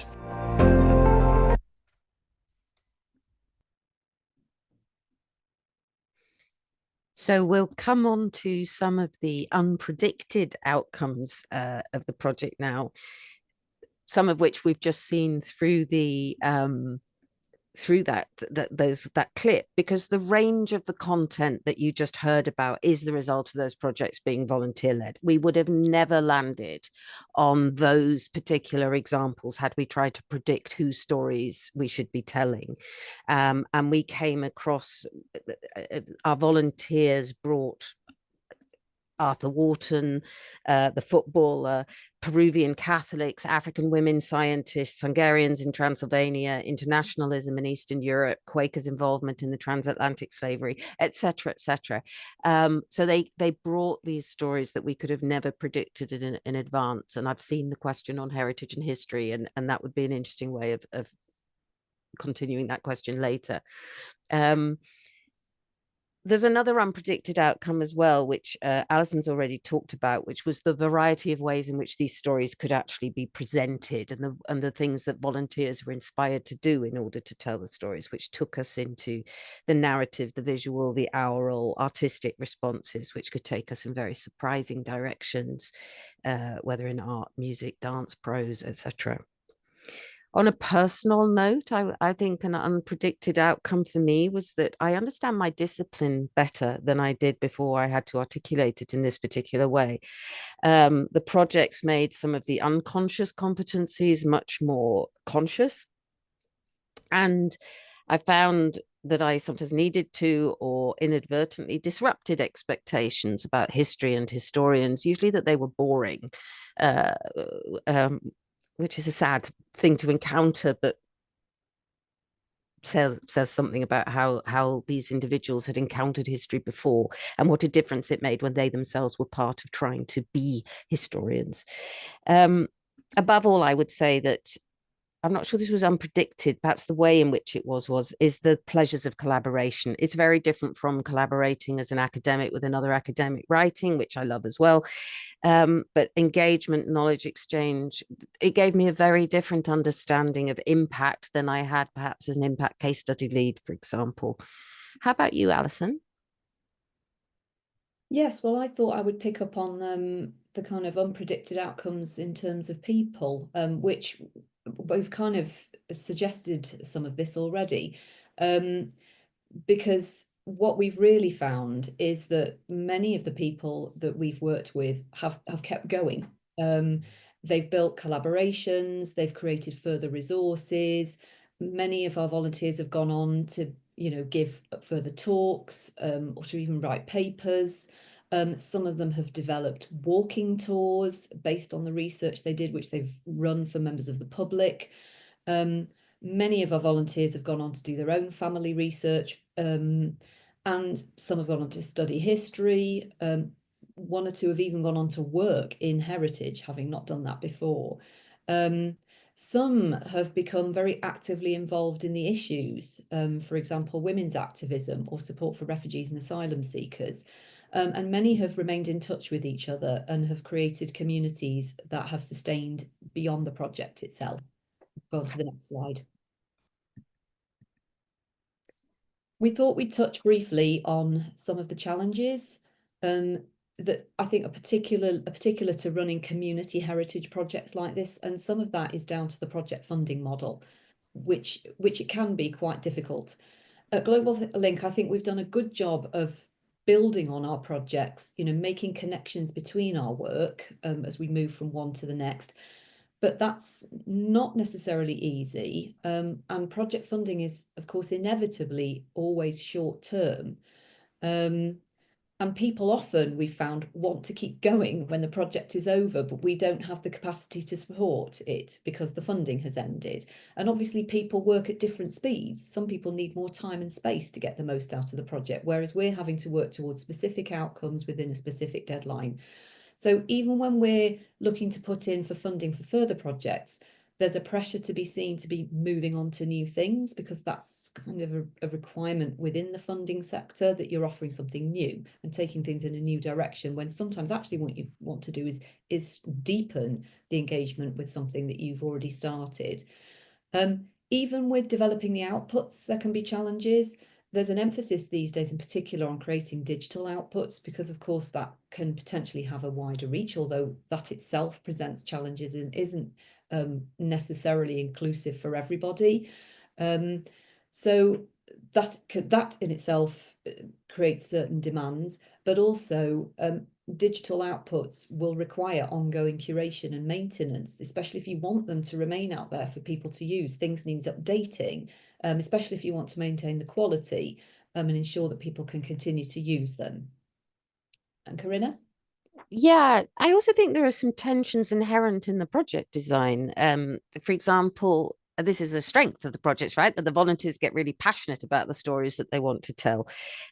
So we'll come on to some of the unpredicted outcomes of the project now, some of which we've just seen through the that clip, because the range of the content that you just heard about is the result of those projects being volunteer led. We would have never landed on those particular examples had we tried to predict whose stories we should be telling. And we came across, our volunteers brought Arthur Wharton, the footballer, Peruvian Catholics, African women scientists, Hungarians in Transylvania, internationalism in Eastern Europe, Quakers' involvement in the transatlantic slavery, etc., etc. So they brought these stories that we could have never predicted in advance. And I've seen the question on heritage and history, and that would be an interesting way of continuing that question later. There's another unpredicted outcome as well, which Alison's already talked about, which was the variety of ways in which these stories could actually be presented, and the things that volunteers were inspired to do in order to tell the stories, which took us into the narrative, the visual, the aural, artistic responses, which could take us in very surprising directions, whether in art, music, dance, prose, etc. On a personal note, I think an unpredicted outcome for me was that I understand my discipline better than I did before I had to articulate it in this particular way. The projects made some of the unconscious competencies much more conscious. And I found that I sometimes needed to, or inadvertently disrupted expectations about history and historians, usually that they were boring. Which is a sad thing to encounter, but says something about how these individuals had encountered history before and what a difference it made when they themselves were part of trying to be historians. Above all, I would say that I'm not sure this was unpredicted. Perhaps the way in which it is the pleasures of collaboration. It's very different from collaborating as an academic with another academic writing, which I love as well. But engagement, knowledge exchange, it gave me a very different understanding of impact than I had perhaps as an impact case study lead, for example. How about you, Alison? Yes, well, I thought I would pick up on the kind of unpredicted outcomes in terms of people, which we've kind of suggested some of this already, because what we've really found is that many of the people that we've worked with have kept going. They've built collaborations, they've created further resources. Many of our volunteers have gone on to, give further talks, or to even write papers. Some of them have developed walking tours based on the research they did, which they've run for members of the public. Many of our volunteers have gone on to do their own family research, and some have gone on to study history. One or two have even gone on to work in heritage, having not done that before. Some have become very actively involved in the issues, for example, women's activism or support for refugees and asylum seekers. And many have remained in touch with each other and have created communities that have sustained beyond the project itself. Go on to the next slide. We thought we'd touch briefly on some of the challenges. that I think are particular to running community heritage projects like this, and some of that is down to the project funding model, which it can be quite difficult. At Global Link, I think we've done a good job of building on our projects, making connections between our work as we move from one to the next. But that's not necessarily easy. And project funding is, of course, inevitably always short term. And people often, we've found, want to keep going when the project is over, but we don't have the capacity to support it because the funding has ended. And obviously people work at different speeds. Some people need more time and space to get the most out of the project, whereas we're having to work towards specific outcomes within a specific deadline. So even when we're looking to put in for funding for further projects, there's a pressure to be seen to be moving on to new things, because that's kind of a requirement within the funding sector, that you're offering something new and taking things in a new direction, when sometimes actually what you want to do is deepen the engagement with something that you've already started. Even with developing the outputs, there can be challenges. There's an emphasis these days in particular on creating digital outputs, because of course that can potentially have a wider reach, although that itself presents challenges and isn't necessarily inclusive for everybody. So that in itself creates certain demands, but also digital outputs will require ongoing curation and maintenance, especially if you want them to remain out there for people to use. Things need updating, especially if you want to maintain the quality and ensure that people can continue to use them. And Corinna? Yeah, I also think there are some tensions inherent in the project design. For example, this is a strength of the projects, right? That the volunteers get really passionate about the stories that they want to tell.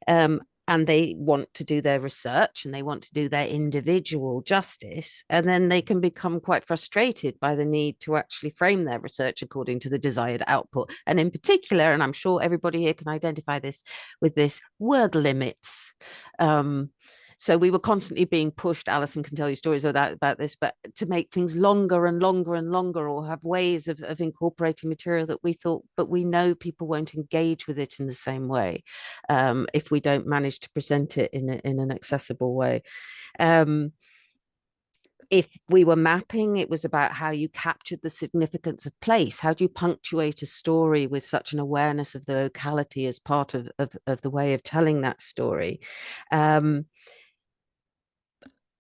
And they want to do their research and they want to do their individual justice. And then they can become quite frustrated by the need to actually frame their research according to the desired output. And in particular, and I'm sure everybody here can identify this with this, word limits. So we were constantly being pushed, Alison can tell you stories about this, but to make things longer and longer and longer, or have ways of incorporating material that we thought, but we know people won't engage with it in the same way if we don't manage to present it in an accessible way. If we were mapping, it was about how you captured the significance of place. How do you punctuate a story with such an awareness of the locality as part of the way of telling that story?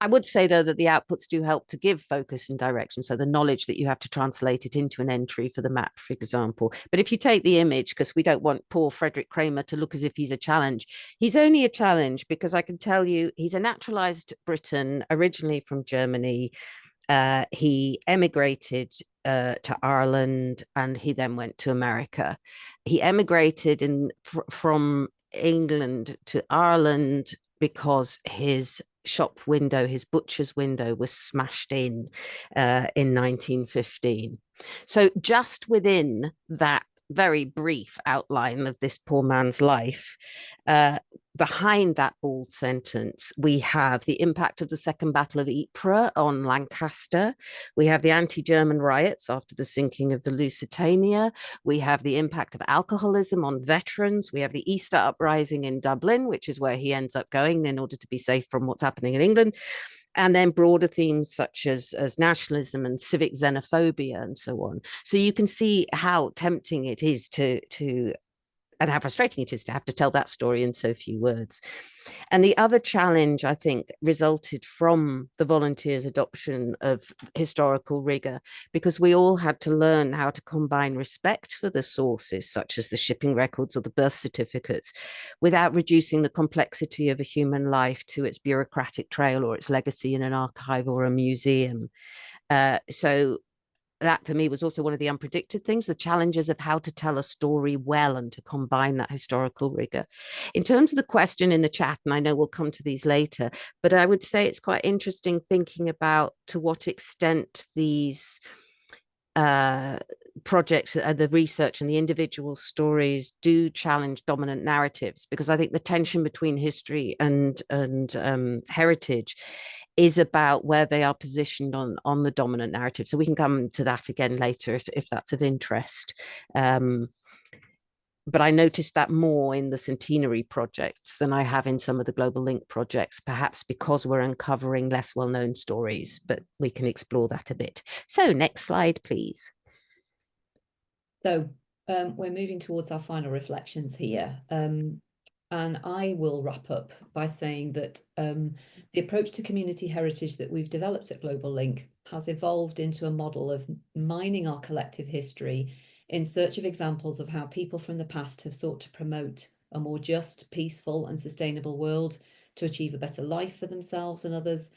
I would say, though, that the outputs do help to give focus and direction. So the knowledge that you have to translate it into an entry for the map, for example. But if you take the image, because we don't want poor Frederick Kramer to look as if he's a challenge, he's only a challenge because I can tell you he's a naturalized Briton, originally from Germany. He emigrated to Ireland and he then went to America. He emigrated from England to Ireland because his shop window, his butcher's window, was smashed in 1915. So just within that very brief outline of this poor man's life, behind that bald sentence, we have the impact of the Second Battle of Ypres on Lancaster. We have the anti-German riots after the sinking of the Lusitania. We have the impact of alcoholism on veterans. We have the Easter uprising in Dublin, which is where he ends up going in order to be safe from what's happening in England. And then broader themes such as nationalism and civic xenophobia and so on. So you can see how tempting it is to and how frustrating it is to have to tell that story in so few words. And the other challenge, I think, resulted from the volunteers' adoption of historical rigor, because we all had to learn how to combine respect for the sources, such as the shipping records or the birth certificates, without reducing the complexity of a human life to its bureaucratic trail or its legacy in an archive or a museum. So that for me was also one of the unpredicted things, the challenges of how to tell a story well and to combine that historical rigor. In terms of the question in the chat, and I know we'll come to these later, but I would say it's quite interesting thinking about to what extent these projects, the research and the individual stories do challenge dominant narratives, because I think the tension between history and heritage is about where they are positioned on the dominant narrative. So we can come to that again later if that's of interest. but I noticed that more in the centenary projects than I have in some of the Global Link projects, perhaps because we're uncovering less well-known stories, but we can explore that a bit. So next slide, please. So we're moving towards our final reflections here. And I will wrap up by saying that the approach to community heritage that we've developed at Global Link has evolved into a model of mining our collective history in search of examples of how people from the past have sought to promote a more just, peaceful and sustainable world, to achieve a better life for themselves and others,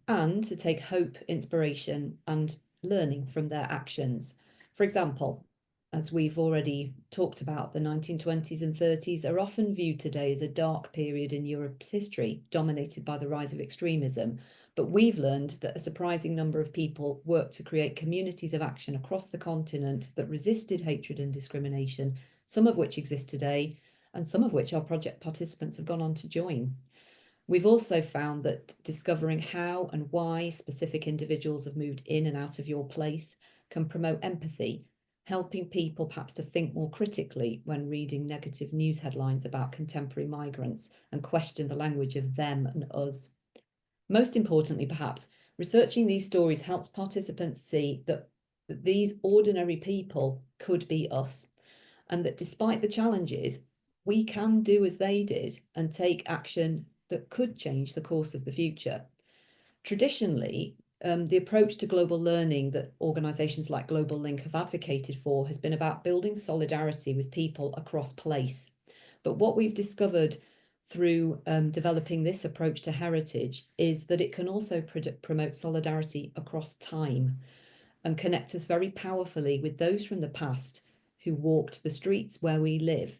and to take hope, inspiration and learning from their actions. For example, as we've already talked about, the 1920s and 30s are often viewed today as a dark period in Europe's history, dominated by the rise of extremism. But we've learned that a surprising number of people worked to create communities of action across the continent that resisted hatred and discrimination, some of which exist today, and some of which our project participants have gone on to join. We've also found that discovering how and why specific individuals have moved in and out of your place can promote empathy, helping people perhaps to think more critically when reading negative news headlines about contemporary migrants and question the language of them and us. Most importantly, perhaps, researching these stories helps participants see that these ordinary people could be us, and that despite the challenges, we can do as they did and take action that could change the course of the future. Traditionally, the approach to global learning that organisations like Global Link have advocated for has been about building solidarity with people across place. But what we've discovered through developing this approach to heritage is that it can also promote solidarity across time and connect us very powerfully with those from the past who walked the streets where we live.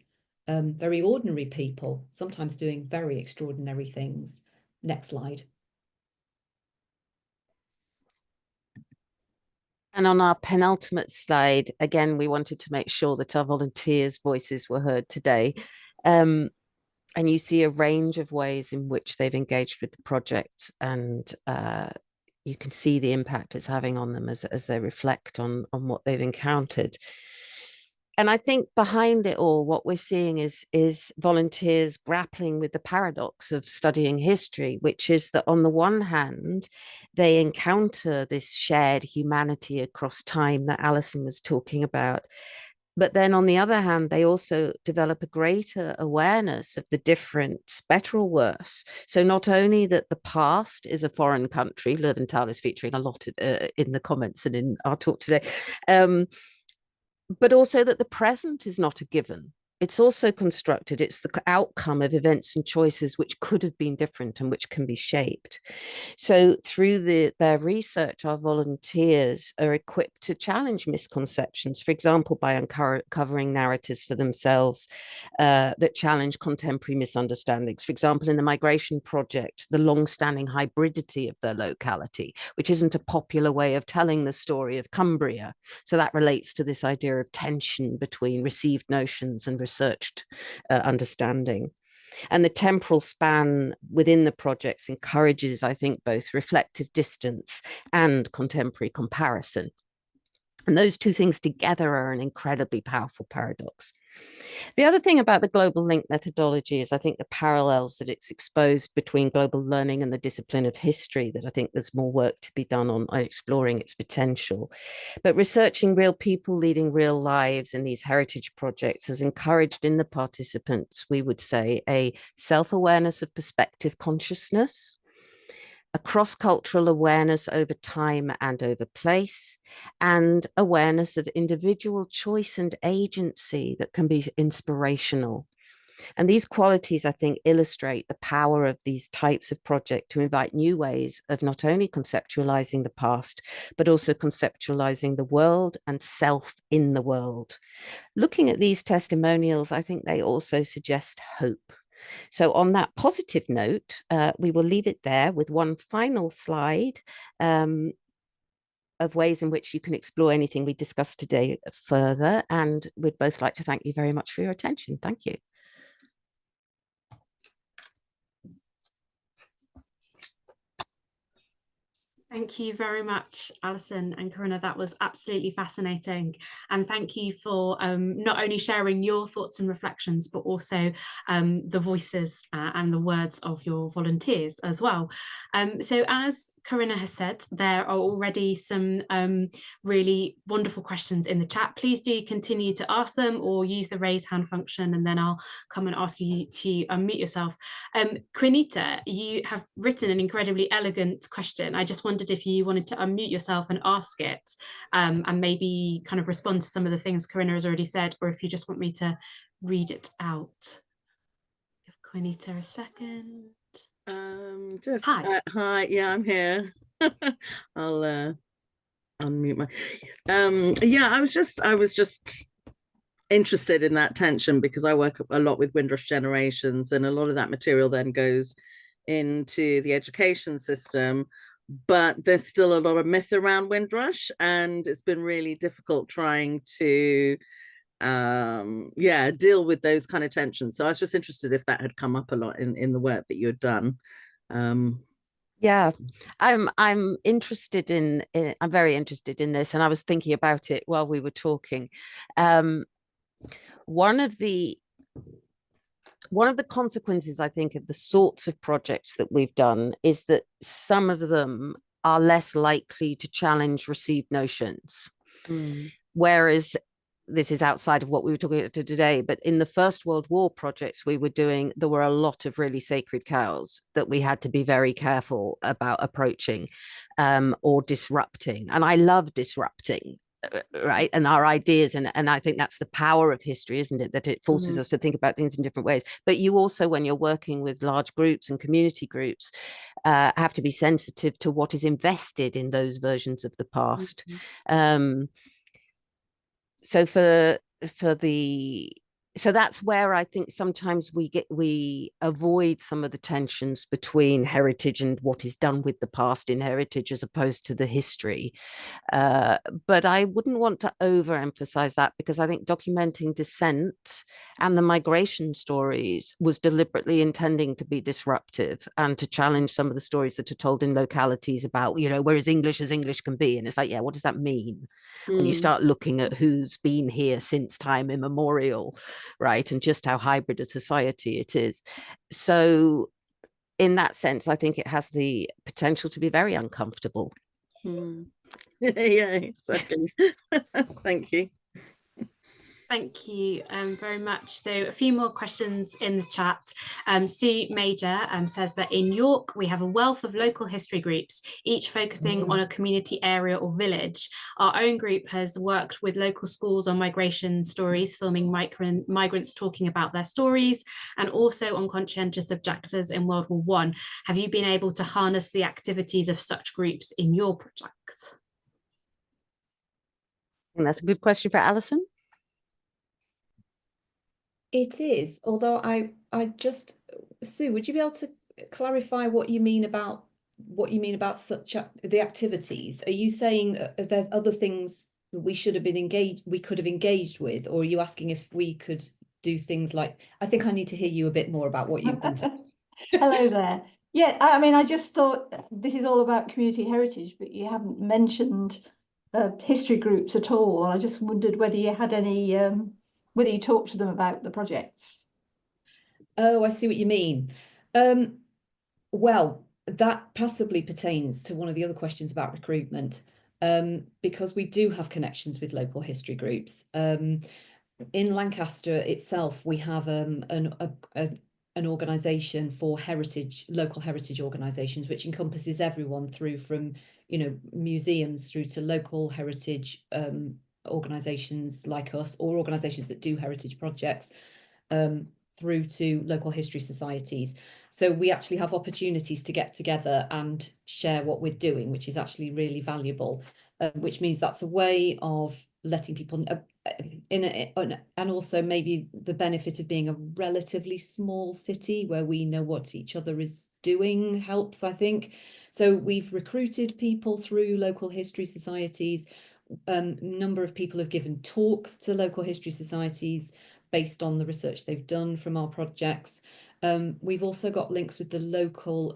Very ordinary people, sometimes doing very extraordinary things. Next slide. And on our penultimate slide, again, we wanted to make sure that our volunteers' voices were heard today. And you see a range of ways in which they've engaged with the project, and you can see the impact it's having on them as they reflect on what they've encountered. And I think behind it all, what we're seeing is volunteers grappling with the paradox of studying history, which is that on the one hand, they encounter this shared humanity across time that Alison was talking about. But then on the other hand, they also develop a greater awareness of the difference, better or worse. So not only that the past is a foreign country, Löwenthal is featuring a lot in the comments and in our talk today, but also that the present is not a given. It's also constructed. It's the outcome of events and choices which could have been different and which can be shaped. So through their research, our volunteers are equipped to challenge misconceptions, for example, by uncovering narratives for themselves that challenge contemporary misunderstandings. For example, in the migration project, the long-standing hybridity of their locality, which isn't a popular way of telling the story of Cumbria. So that relates to this idea of tension between received notions and researched understanding. And the temporal span within the projects encourages, I think, both reflective distance and contemporary comparison. And those two things together are an incredibly powerful paradox. The other thing about the Global Link methodology is, I think, the parallels that it's exposed between global learning and the discipline of history, that I think there's more work to be done on exploring its potential. But researching real people leading real lives in these heritage projects has encouraged in the participants, we would say, a self-awareness of perspective consciousness, a cross-cultural awareness over time and over place, and awareness of individual choice and agency that can be inspirational. And these qualities, I think, illustrate the power of these types of projects to invite new ways of not only conceptualizing the past, but also conceptualizing the world and self in the world. Looking at these testimonials, I think they also suggest hope. So on that positive note, we will leave it there with one final slide of ways in which you can explore anything we discussed today further. And we'd both like to thank you very much for your attention. Thank you. Thank you very much, Alison and Corinna. That was absolutely fascinating. And thank you for not only sharing your thoughts and reflections, but also the voices and the words of your volunteers as well. So as Corinna has said, there are already some really wonderful questions in the chat. Please do continue to ask them or use the raise hand function, and then I'll come and ask you to unmute yourself. Quinita, you have written an incredibly elegant question. I just wondered if you wanted to unmute yourself and ask it, and maybe kind of respond to some of the things Corinna has already said, or if you just want me to read it out. Give Quinita a second. Hi. Hi, yeah, I'm here. I'll unmute my yeah, I was just interested in that tension because I work a lot with Windrush generations, and a lot of that material then goes into the education system, but there's still a lot of myth around Windrush, and it's been really difficult trying to deal with those kind of tensions. So I was just interested if that had come up a lot in the work that you had done. Yeah, I'm interested in I'm very interested in this, and I was thinking about it while we were talking. One of the consequences, I think, of the sorts of projects that we've done is that some of them are less likely to challenge received notions. Whereas this is outside of what we were talking about today, but in the First World War projects we were doing, there were a lot of really sacred cows that we had to be very careful about approaching or disrupting. And I love disrupting, right? And our ideas, and I think that's the power of history, isn't it? That it forces us to think about things in different ways. But you also, when you're working with large groups and community groups, have to be sensitive to what is invested in those versions of the past. So that's where I think sometimes we avoid some of the tensions between heritage and what is done with the past in heritage as opposed to the history. But I wouldn't want to overemphasize that, because I think documenting dissent and the migration stories was deliberately intending to be disruptive and to challenge some of the stories that are told in localities about, we're as English can be. And it's like, yeah, what does that mean? When you start looking at who's been here since time immemorial, right, and just how hybrid a society it is. So in that sense, I think it has the potential to be very uncomfortable. Yeah, exactly. Thank you. Thank you very much. So a few more questions in the chat. Sue Major says that in York, we have a wealth of local history groups, each focusing on a community area or village. Our own group has worked with local schools on migration stories, filming migrants talking about their stories, and also on conscientious objectors in World War I. Have you been able to harness the activities of such groups in your projects? And that's a good question for Alison. It is, although I just, Sue, would you be able to clarify what you mean about such the activities? Are you saying there's other things that we could have engaged with, or are you asking if we could do things like? I think I need to hear you a bit more about what you've been doing. Hello there. Yeah, I mean, I just thought this is all about community heritage, but you haven't mentioned history groups at all. I just wondered whether you had any, whether you talked to them about the projects. Oh, I see what you mean. Well, that possibly pertains to one of the other questions about recruitment, because we do have connections with local history groups. In Lancaster itself, we have an organisation for local heritage organisations, which encompasses everyone through from museums through to local heritage organisations like us, or organisations that do heritage projects, through to local history societies. So we actually have opportunities to get together and share what we're doing, which is actually really valuable, which means that's a way of letting people know, and also maybe the benefit of being a relatively small city where we know what each other is doing helps, I think. So we've recruited people through local history societies. Number of people have given talks to local history societies based on the research they've done from our projects. We've also got links with the local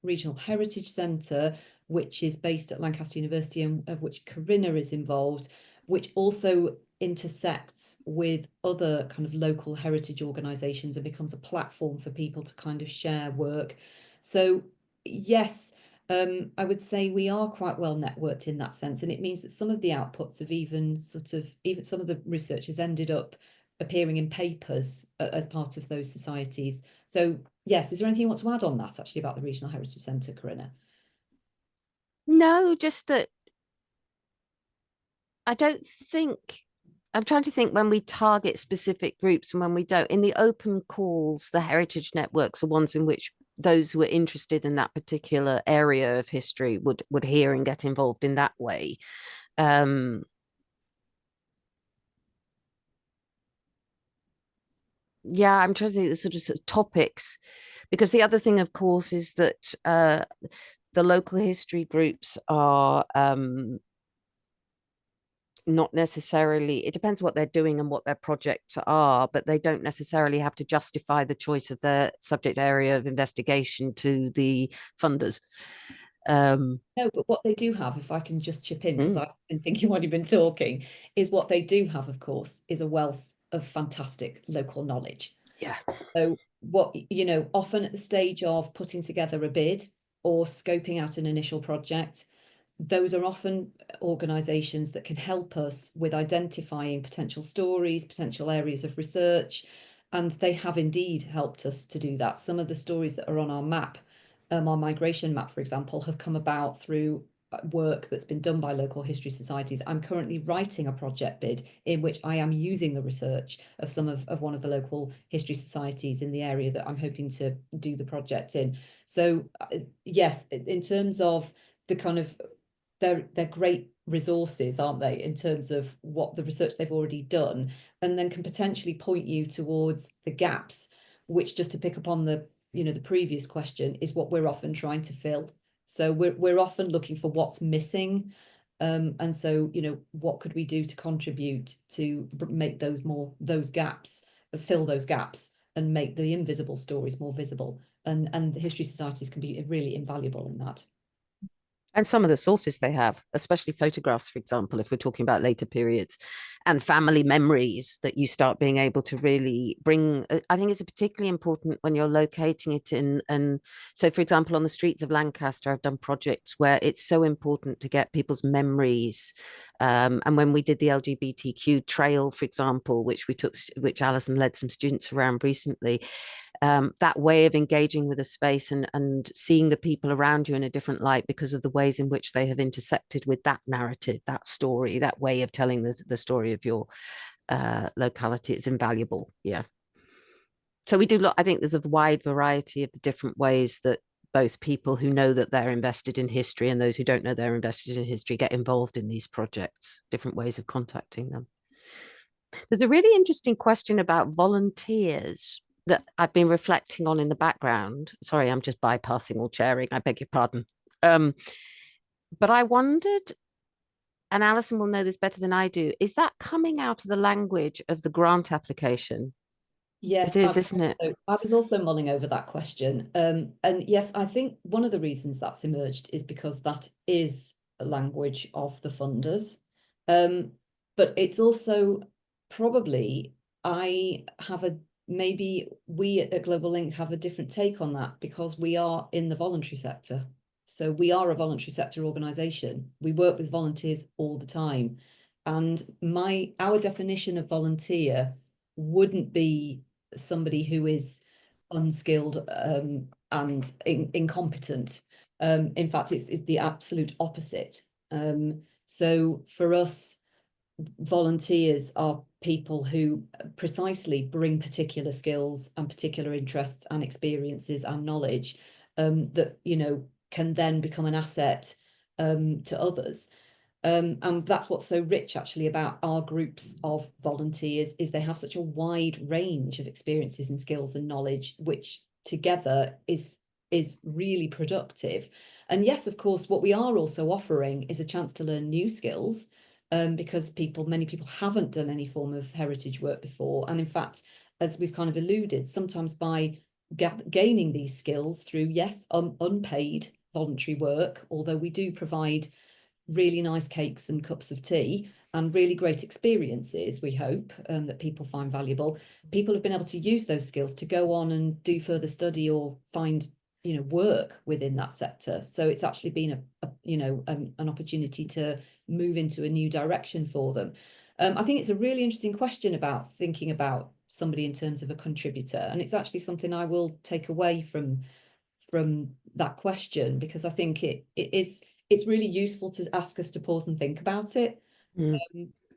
regional heritage centre, which is based at Lancaster University and of which Corinna is involved, which also intersects with other kind of local heritage organisations and becomes a platform for people to kind of share work. So yes, I would say we are quite well networked in that sense, and it means that some of the outputs of even some of the research has ended up appearing in papers as part of those societies. So yes, is there anything you want to add on that actually about the Regional Heritage Centre, Corinna? No, just that I don't think, I'm trying to think when we target specific groups and when we don't. In the open calls, the heritage networks are ones in which those who are interested in that particular area of history would hear and get involved in that way. Yeah, I'm trying to think the sort of topics, because the other thing, of course, is that the local history groups are not necessarily, it depends what they're doing and what their projects are, but they don't necessarily have to justify the choice of their subject area of investigation to the funders. No, but what they do have, if I can just chip in, because I've been thinking while you've been talking, is what they do have, of course, is a wealth of fantastic local knowledge. Yeah. So what, you know, often at the stage of putting together a bid or scoping out an initial project, those are often organisations that can help us with identifying potential stories, potential areas of research, and they have indeed helped us to do that. Some of the stories that are on our map, our migration map, for example, have come about through work that's been done by local history societies. I'm currently writing a project bid in which I am using the research of some of one of the local history societies in the area that I'm hoping to do the project in. So yes, in terms of the kind of, they're great resources, aren't they, in terms of what the research they've already done, and then can potentially point you towards the gaps, which, just to pick up on the, you know, the previous question, is what we're often trying to fill. So we're often looking for what's missing, and so, you know, what could we do to contribute to make those gaps, fill those gaps, and make the invisible stories more visible, and the history societies can be really invaluable in that. And some of the sources they have, especially photographs, for example, if we're talking about later periods, and family memories that you start being able to really bring. I think it's particularly important when you're locating it in. And so, for example, on the streets of Lancaster, I've done projects where it's so important to get people's memories. And when we did the LGBTQ trail, for example, which Alison led some students around recently, that way of engaging with a space and seeing the people around you in a different light because of the ways in which they have intersected with that narrative, that story, that way of telling the story of your locality is invaluable. Yeah. So we do I think there's a wide variety of the different ways that both people who know that they're invested in history and those who don't know they're invested in history get involved in these projects, different ways of contacting them. There's a really interesting question about volunteers that I've been reflecting on in the background. Sorry, I'm just bypassing all chairing. I beg your pardon. But I wondered, and Alison will know this better than I do, is that coming out of the language of the grant application? Yes, it is, isn't it? I was also mulling over that question. And yes, I think one of the reasons that's emerged is because that is a language of the funders. But it's also probably, maybe we at Global Link have a different take on that because we are in the voluntary sector. So we are a voluntary sector organisation. We work with volunteers all the time. And our definition of volunteer wouldn't be somebody who is unskilled and incompetent. In fact, it's the absolute opposite. So for us, volunteers are people who precisely bring particular skills and particular interests and experiences and knowledge that, you know, can then become an asset to others. And that's what's so rich actually about our groups of volunteers, is they have such a wide range of experiences and skills and knowledge, which together is really productive. And yes, of course, what we are also offering is a chance to learn new skills, because many people haven't done any form of heritage work before. And in fact, as we've kind of alluded, sometimes by gaining these skills through, yes, unpaid voluntary work, although we do provide really nice cakes and cups of tea and really great experiences, we hope, that people find valuable. People have been able to use those skills to go on and do further study or find, you know, work within that sector. So it's actually been an opportunity to move into a new direction for them. I think it's a really interesting question about thinking about somebody in terms of a contributor, and it's actually something I will take away from that question, because I think it's really useful to ask us to pause and think about it.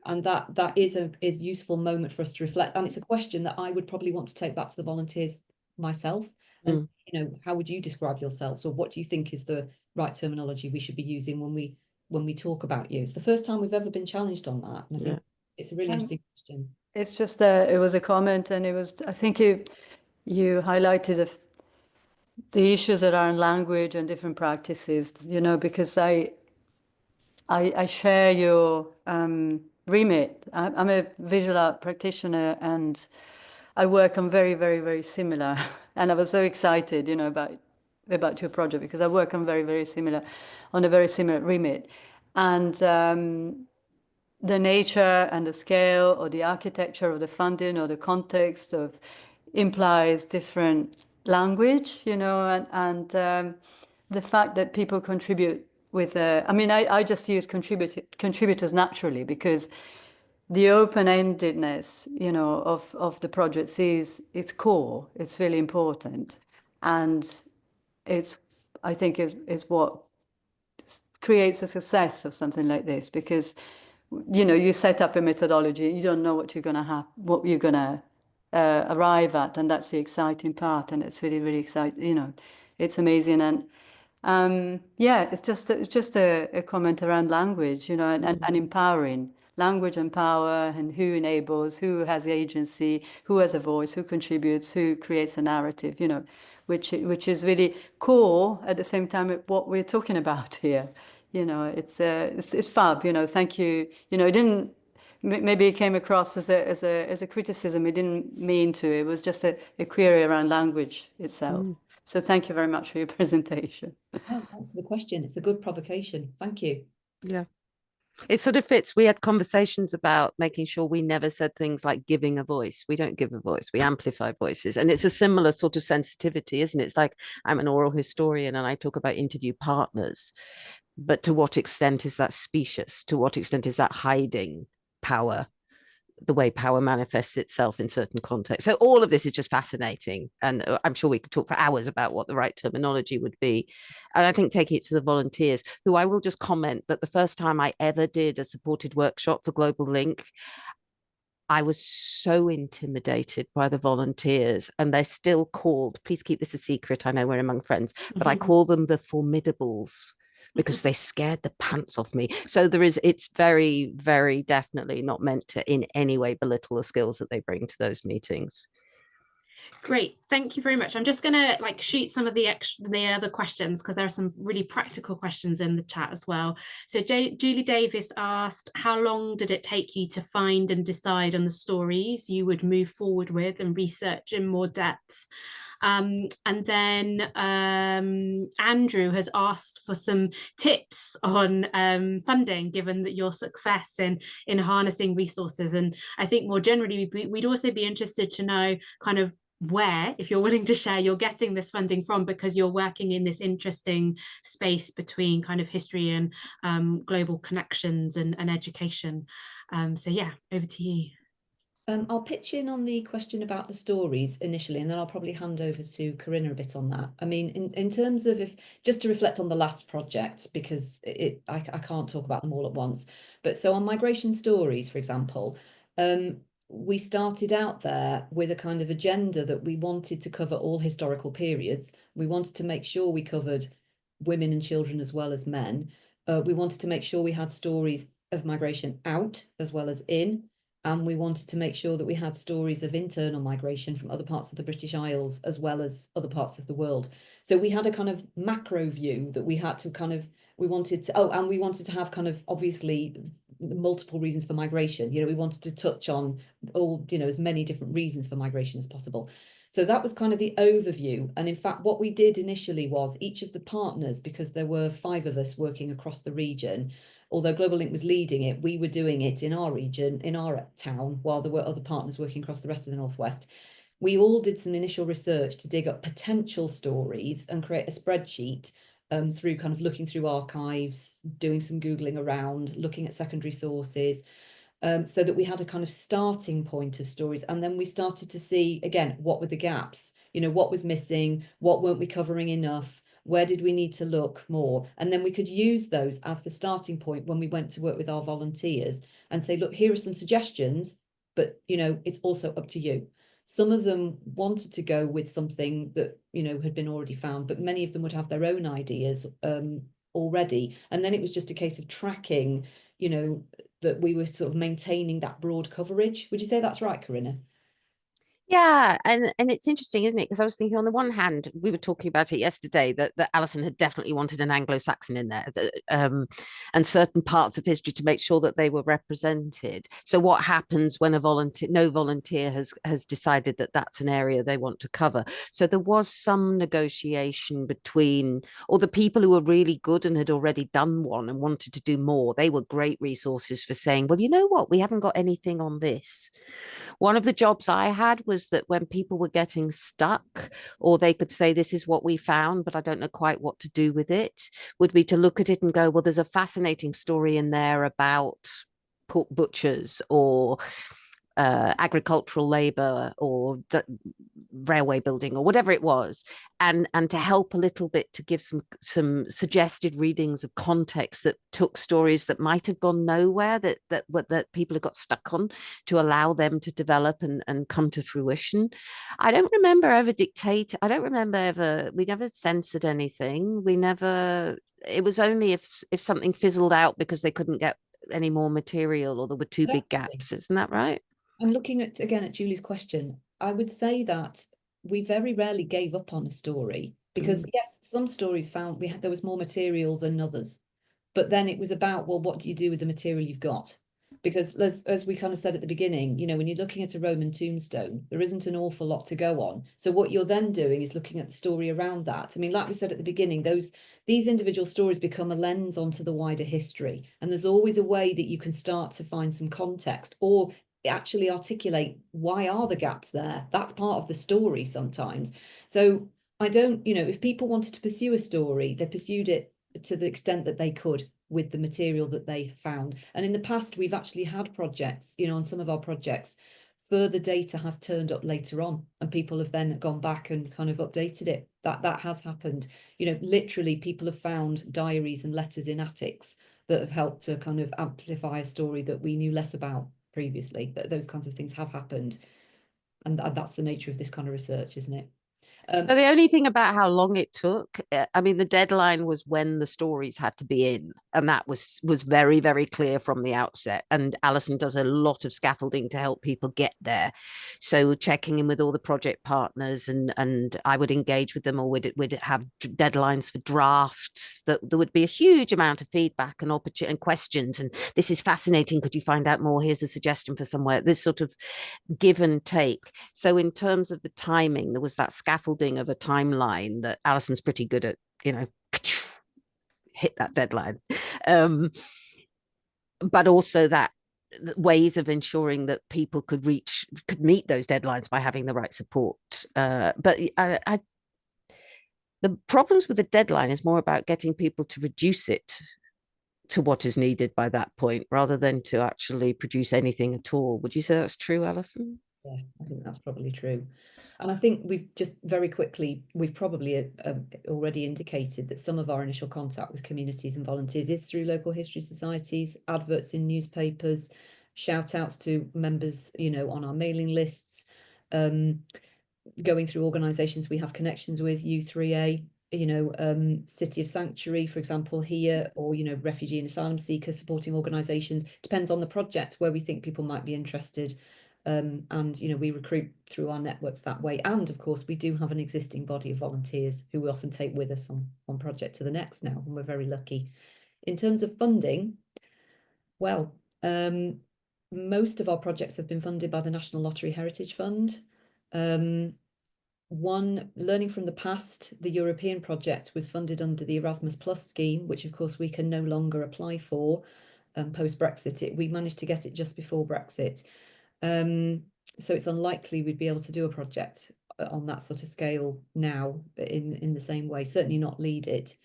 And that is a useful moment for us to reflect. And it's a question that I would probably want to take back to the volunteers myself. And you know, how would you describe yourselves, or what do you think is the right terminology we should be using when we talk about you? It's the first time we've ever been challenged on that, and I think it's a really interesting question. It's just it was a comment, and it was, I think you highlighted the issues around language and different practices, you know, because I share your remit. I'm a visual art practitioner, and I work on very, very, very similar. And I was so excited, you know, about your project, because I work on a very similar remit. And the nature and the scale, or the architecture, or the funding, or the context of implies different language, you know, and the fact that people contribute with I mean, I just use contributors naturally, because the open-endedness, you know, of the project is its core. It's really important, and I think it's what creates a success of something like this, because, you know, you set up a methodology, you don't know what you're going to arrive at, and that's the exciting part, and it's really, really exciting, you know, it's amazing. And it's just a comment around language, you know, and empowering. Language and power, and who enables, who has agency, who has a voice, who contributes, who creates a narrative, you know, which is really core at the same time what we're talking about here. You know, it's fab. You know, thank you. You know, it didn't. Maybe it came across as a criticism. It didn't mean to. It was just a query around language itself. So thank you very much for your presentation. Oh, thanks for the question. It's a good provocation. Thank you. Yeah. It sort of fits. We had conversations about making sure we never said things like giving a voice. We don't give a voice, we amplify voices. And it's a similar sort of sensitivity, isn't it? It's like, I'm an oral historian and I talk about interview partners, but to what extent is that specious? To what extent is that hiding power, the way power manifests itself in certain contexts? So all of this is just fascinating, and I'm sure we could talk for hours about what the right terminology would be. And I think taking it to the volunteers, who I will just comment that the first time I ever did a supported workshop for Global Link, I was so intimidated by the volunteers, and they're still called, please keep this a secret, I know we're among friends, but I call them the formidables, because they scared the pants off me. So it's very, very definitely not meant to in any way belittle the skills that they bring to those meetings. Great, thank you very much. I'm just going to shoot some of the other questions, because there are some really practical questions in the chat as well. So Julie Davis asked, how long did it take you to find and decide on the stories you would move forward with and research in more depth? And then Andrew has asked for some tips on funding, given that your success in harnessing resources. And I think more generally, we'd also be interested to know kind of where, if you're willing to share, you're getting this funding from, because you're working in this interesting space between kind of history and global connections and education. So yeah, over to you. I'll pitch in on the question about the stories initially, and then I'll probably hand over to Corinna a bit on that. I mean, in terms of, just to reflect on the last project, because I can't talk about them all at once, but so on migration stories, for example, we started out there with a kind of agenda that we wanted to cover all historical periods. We wanted to make sure we covered women and children as well as men. We wanted to make sure we had stories of migration out as well as in. And we wanted to make sure that we had stories of internal migration from other parts of the British Isles as well as other parts of the world. So we had a kind of macro view that we had to kind of, we wanted to have kind of obviously multiple reasons for migration. You know, we wanted to touch on all, you know, as many different reasons for migration as possible. So that was kind of the overview. And in fact, what we did initially was each of the partners, because there were 5 of us working across the region, although Global Link was leading it, we were doing it in our region, in our town, while there were other partners working across the rest of the Northwest. We all did some initial research to dig up potential stories and create a spreadsheet through kind of looking through archives, doing some Googling around, looking at secondary sources, so that we had a kind of starting point of stories. And then we started to see, again, what were the gaps? You know, what was missing? What weren't we covering enough? Where did we need to look more? And then we could use those as the starting point when we went to work with our volunteers and say, look, here are some suggestions, but, you know, it's also up to you. Some of them wanted to go with something that, you know, had been already found, but many of them would have their own ideas already. And then it was just a case of tracking, you know, that we were sort of maintaining that broad coverage. Would you say that's right, Corinna? Yeah, and it's interesting, isn't it? Because I was thinking, on the one hand, we were talking about it yesterday, that Alison had definitely wanted an Anglo-Saxon in there, and certain parts of history to make sure that they were represented. So what happens when no volunteer has decided that that's an area they want to cover? So there was some negotiation between, or the people who were really good and had already done one and wanted to do more, they were great resources for saying, well, you know what, we haven't got anything on this. One of the jobs I had was that when people were getting stuck, or they could say, this is what we found, but I don't know quite what to do with it, would be to look at it and go, well, there's a fascinating story in there about pork butchers or agricultural labor or railway building or whatever it was, and to help a little bit to give some suggested readings of context that took stories that might have gone nowhere, that people have got stuck on, to allow them to develop and come to fruition. I don't remember ever we never censored anything. It was only if something fizzled out because they couldn't get any more material or there were too big gaps. Isn't that right? I'm looking at Julie's question. I would say that we very rarely gave up on a story, because yes, some stories found there was more material than others, but then it was about, well, what do you do with the material you've got? Because as we kind of said at the beginning, you know, when you're looking at a Roman tombstone, there isn't an awful lot to go on. So what you're then doing is looking at the story around that. I mean, like we said at the beginning, these individual stories become a lens onto the wider history, and there's always a way that you can start to find some context or actually articulate, why are the gaps there? That's part of the story sometimes. So I don't, you know, if people wanted to pursue a story, they pursued it to the extent that they could with the material that they found. And in the past, we've actually had projects, you know, on some of our projects, further data has turned up later on, and people have then gone back and kind of updated it. That has happened. You know, literally people have found diaries and letters in attics that have helped to kind of amplify a story that we knew less about previously. That those kinds of things have happened, and that's the nature of this kind of research, isn't it? So the only thing about how long it took, I mean, the deadline was when the stories had to be in, and that was very, very clear from the outset. And Alison does a lot of scaffolding to help people get there. So checking in with all the project partners, and I would engage with them, or we'd have deadlines for drafts. That there would be a huge amount of feedback and opportunity and questions. And this is fascinating. Could you find out more? Here's a suggestion for somewhere. This sort of give and take. So in terms of the timing, there was that scaffolding of a timeline that Alison's pretty good at, you know, hit that deadline. But also that ways of ensuring that people could meet those deadlines by having the right support. But the problems with the deadline is more about getting people to reduce it to what is needed by that point, rather than to actually produce anything at all. Would you say that's true, Alison? Yeah, I think that's probably true. And I think we've probably already indicated that some of our initial contact with communities and volunteers is through local history societies, adverts in newspapers, shout outs to members, you know, on our mailing lists, going through organisations we have connections with, U3A, you know, City of Sanctuary, for example, here, or, you know, refugee and asylum seeker supporting organisations. Depends on the project where we think people might be interested. And, you know, we recruit through our networks that way. And of course, we do have an existing body of volunteers who we often take with us on one project to the next now, and we're very lucky. In terms of funding, well, most of our projects have been funded by the National Lottery Heritage Fund. One, learning from the past, the European project was funded under the Erasmus Plus scheme, which of course we can no longer apply for post-Brexit. We managed to get it just before Brexit. So it's unlikely we'd be able to do a project on that sort of scale now in the same way, certainly not lead it.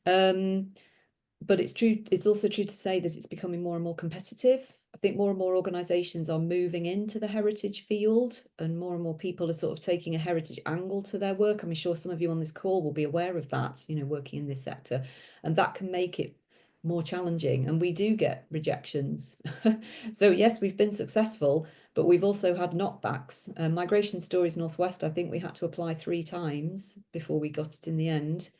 But it's true. It's also true to say that it's becoming more and more competitive. I think more and more organisations are moving into the heritage field, and more people are sort of taking a heritage angle to their work. I'm sure some of you on this call will be aware of that, you know, working in this sector, and that can make it more challenging. And we do get rejections. So yes, we've been successful, but we've also had knockbacks. Migration Stories Northwest, I think we had to apply 3 times before we got it in the end.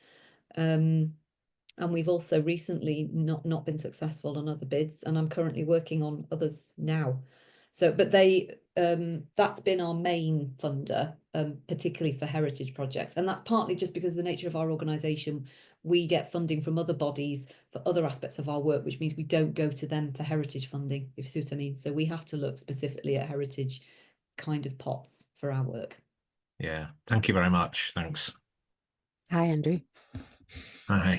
And we've also recently not been successful on other bids, and I'm currently working on others now. So, but that's been our main funder, particularly for heritage projects. And that's partly just because of the nature of our organisation. We get funding from other bodies for other aspects of our work, which means we don't go to them for heritage funding, if you see what I mean. So we have to look specifically at heritage kind of pots for our work. Yeah, thank you very much. Thanks. Hi, Andrew. Hi.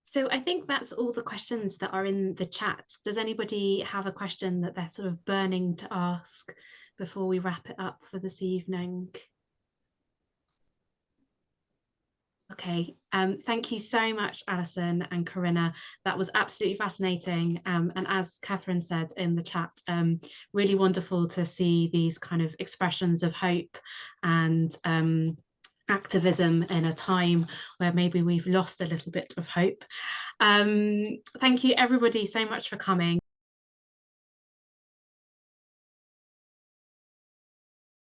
So I think that's all the questions that are in the chat. Does anybody have a question that they're sort of burning to ask before we wrap it up for this evening? Okay, thank you so much, Alison and Corinna. That was absolutely fascinating. And as Catherine said in the chat, really wonderful to see these kind of expressions of hope and activism in a time where maybe we've lost a little bit of hope. Thank you everybody so much for coming.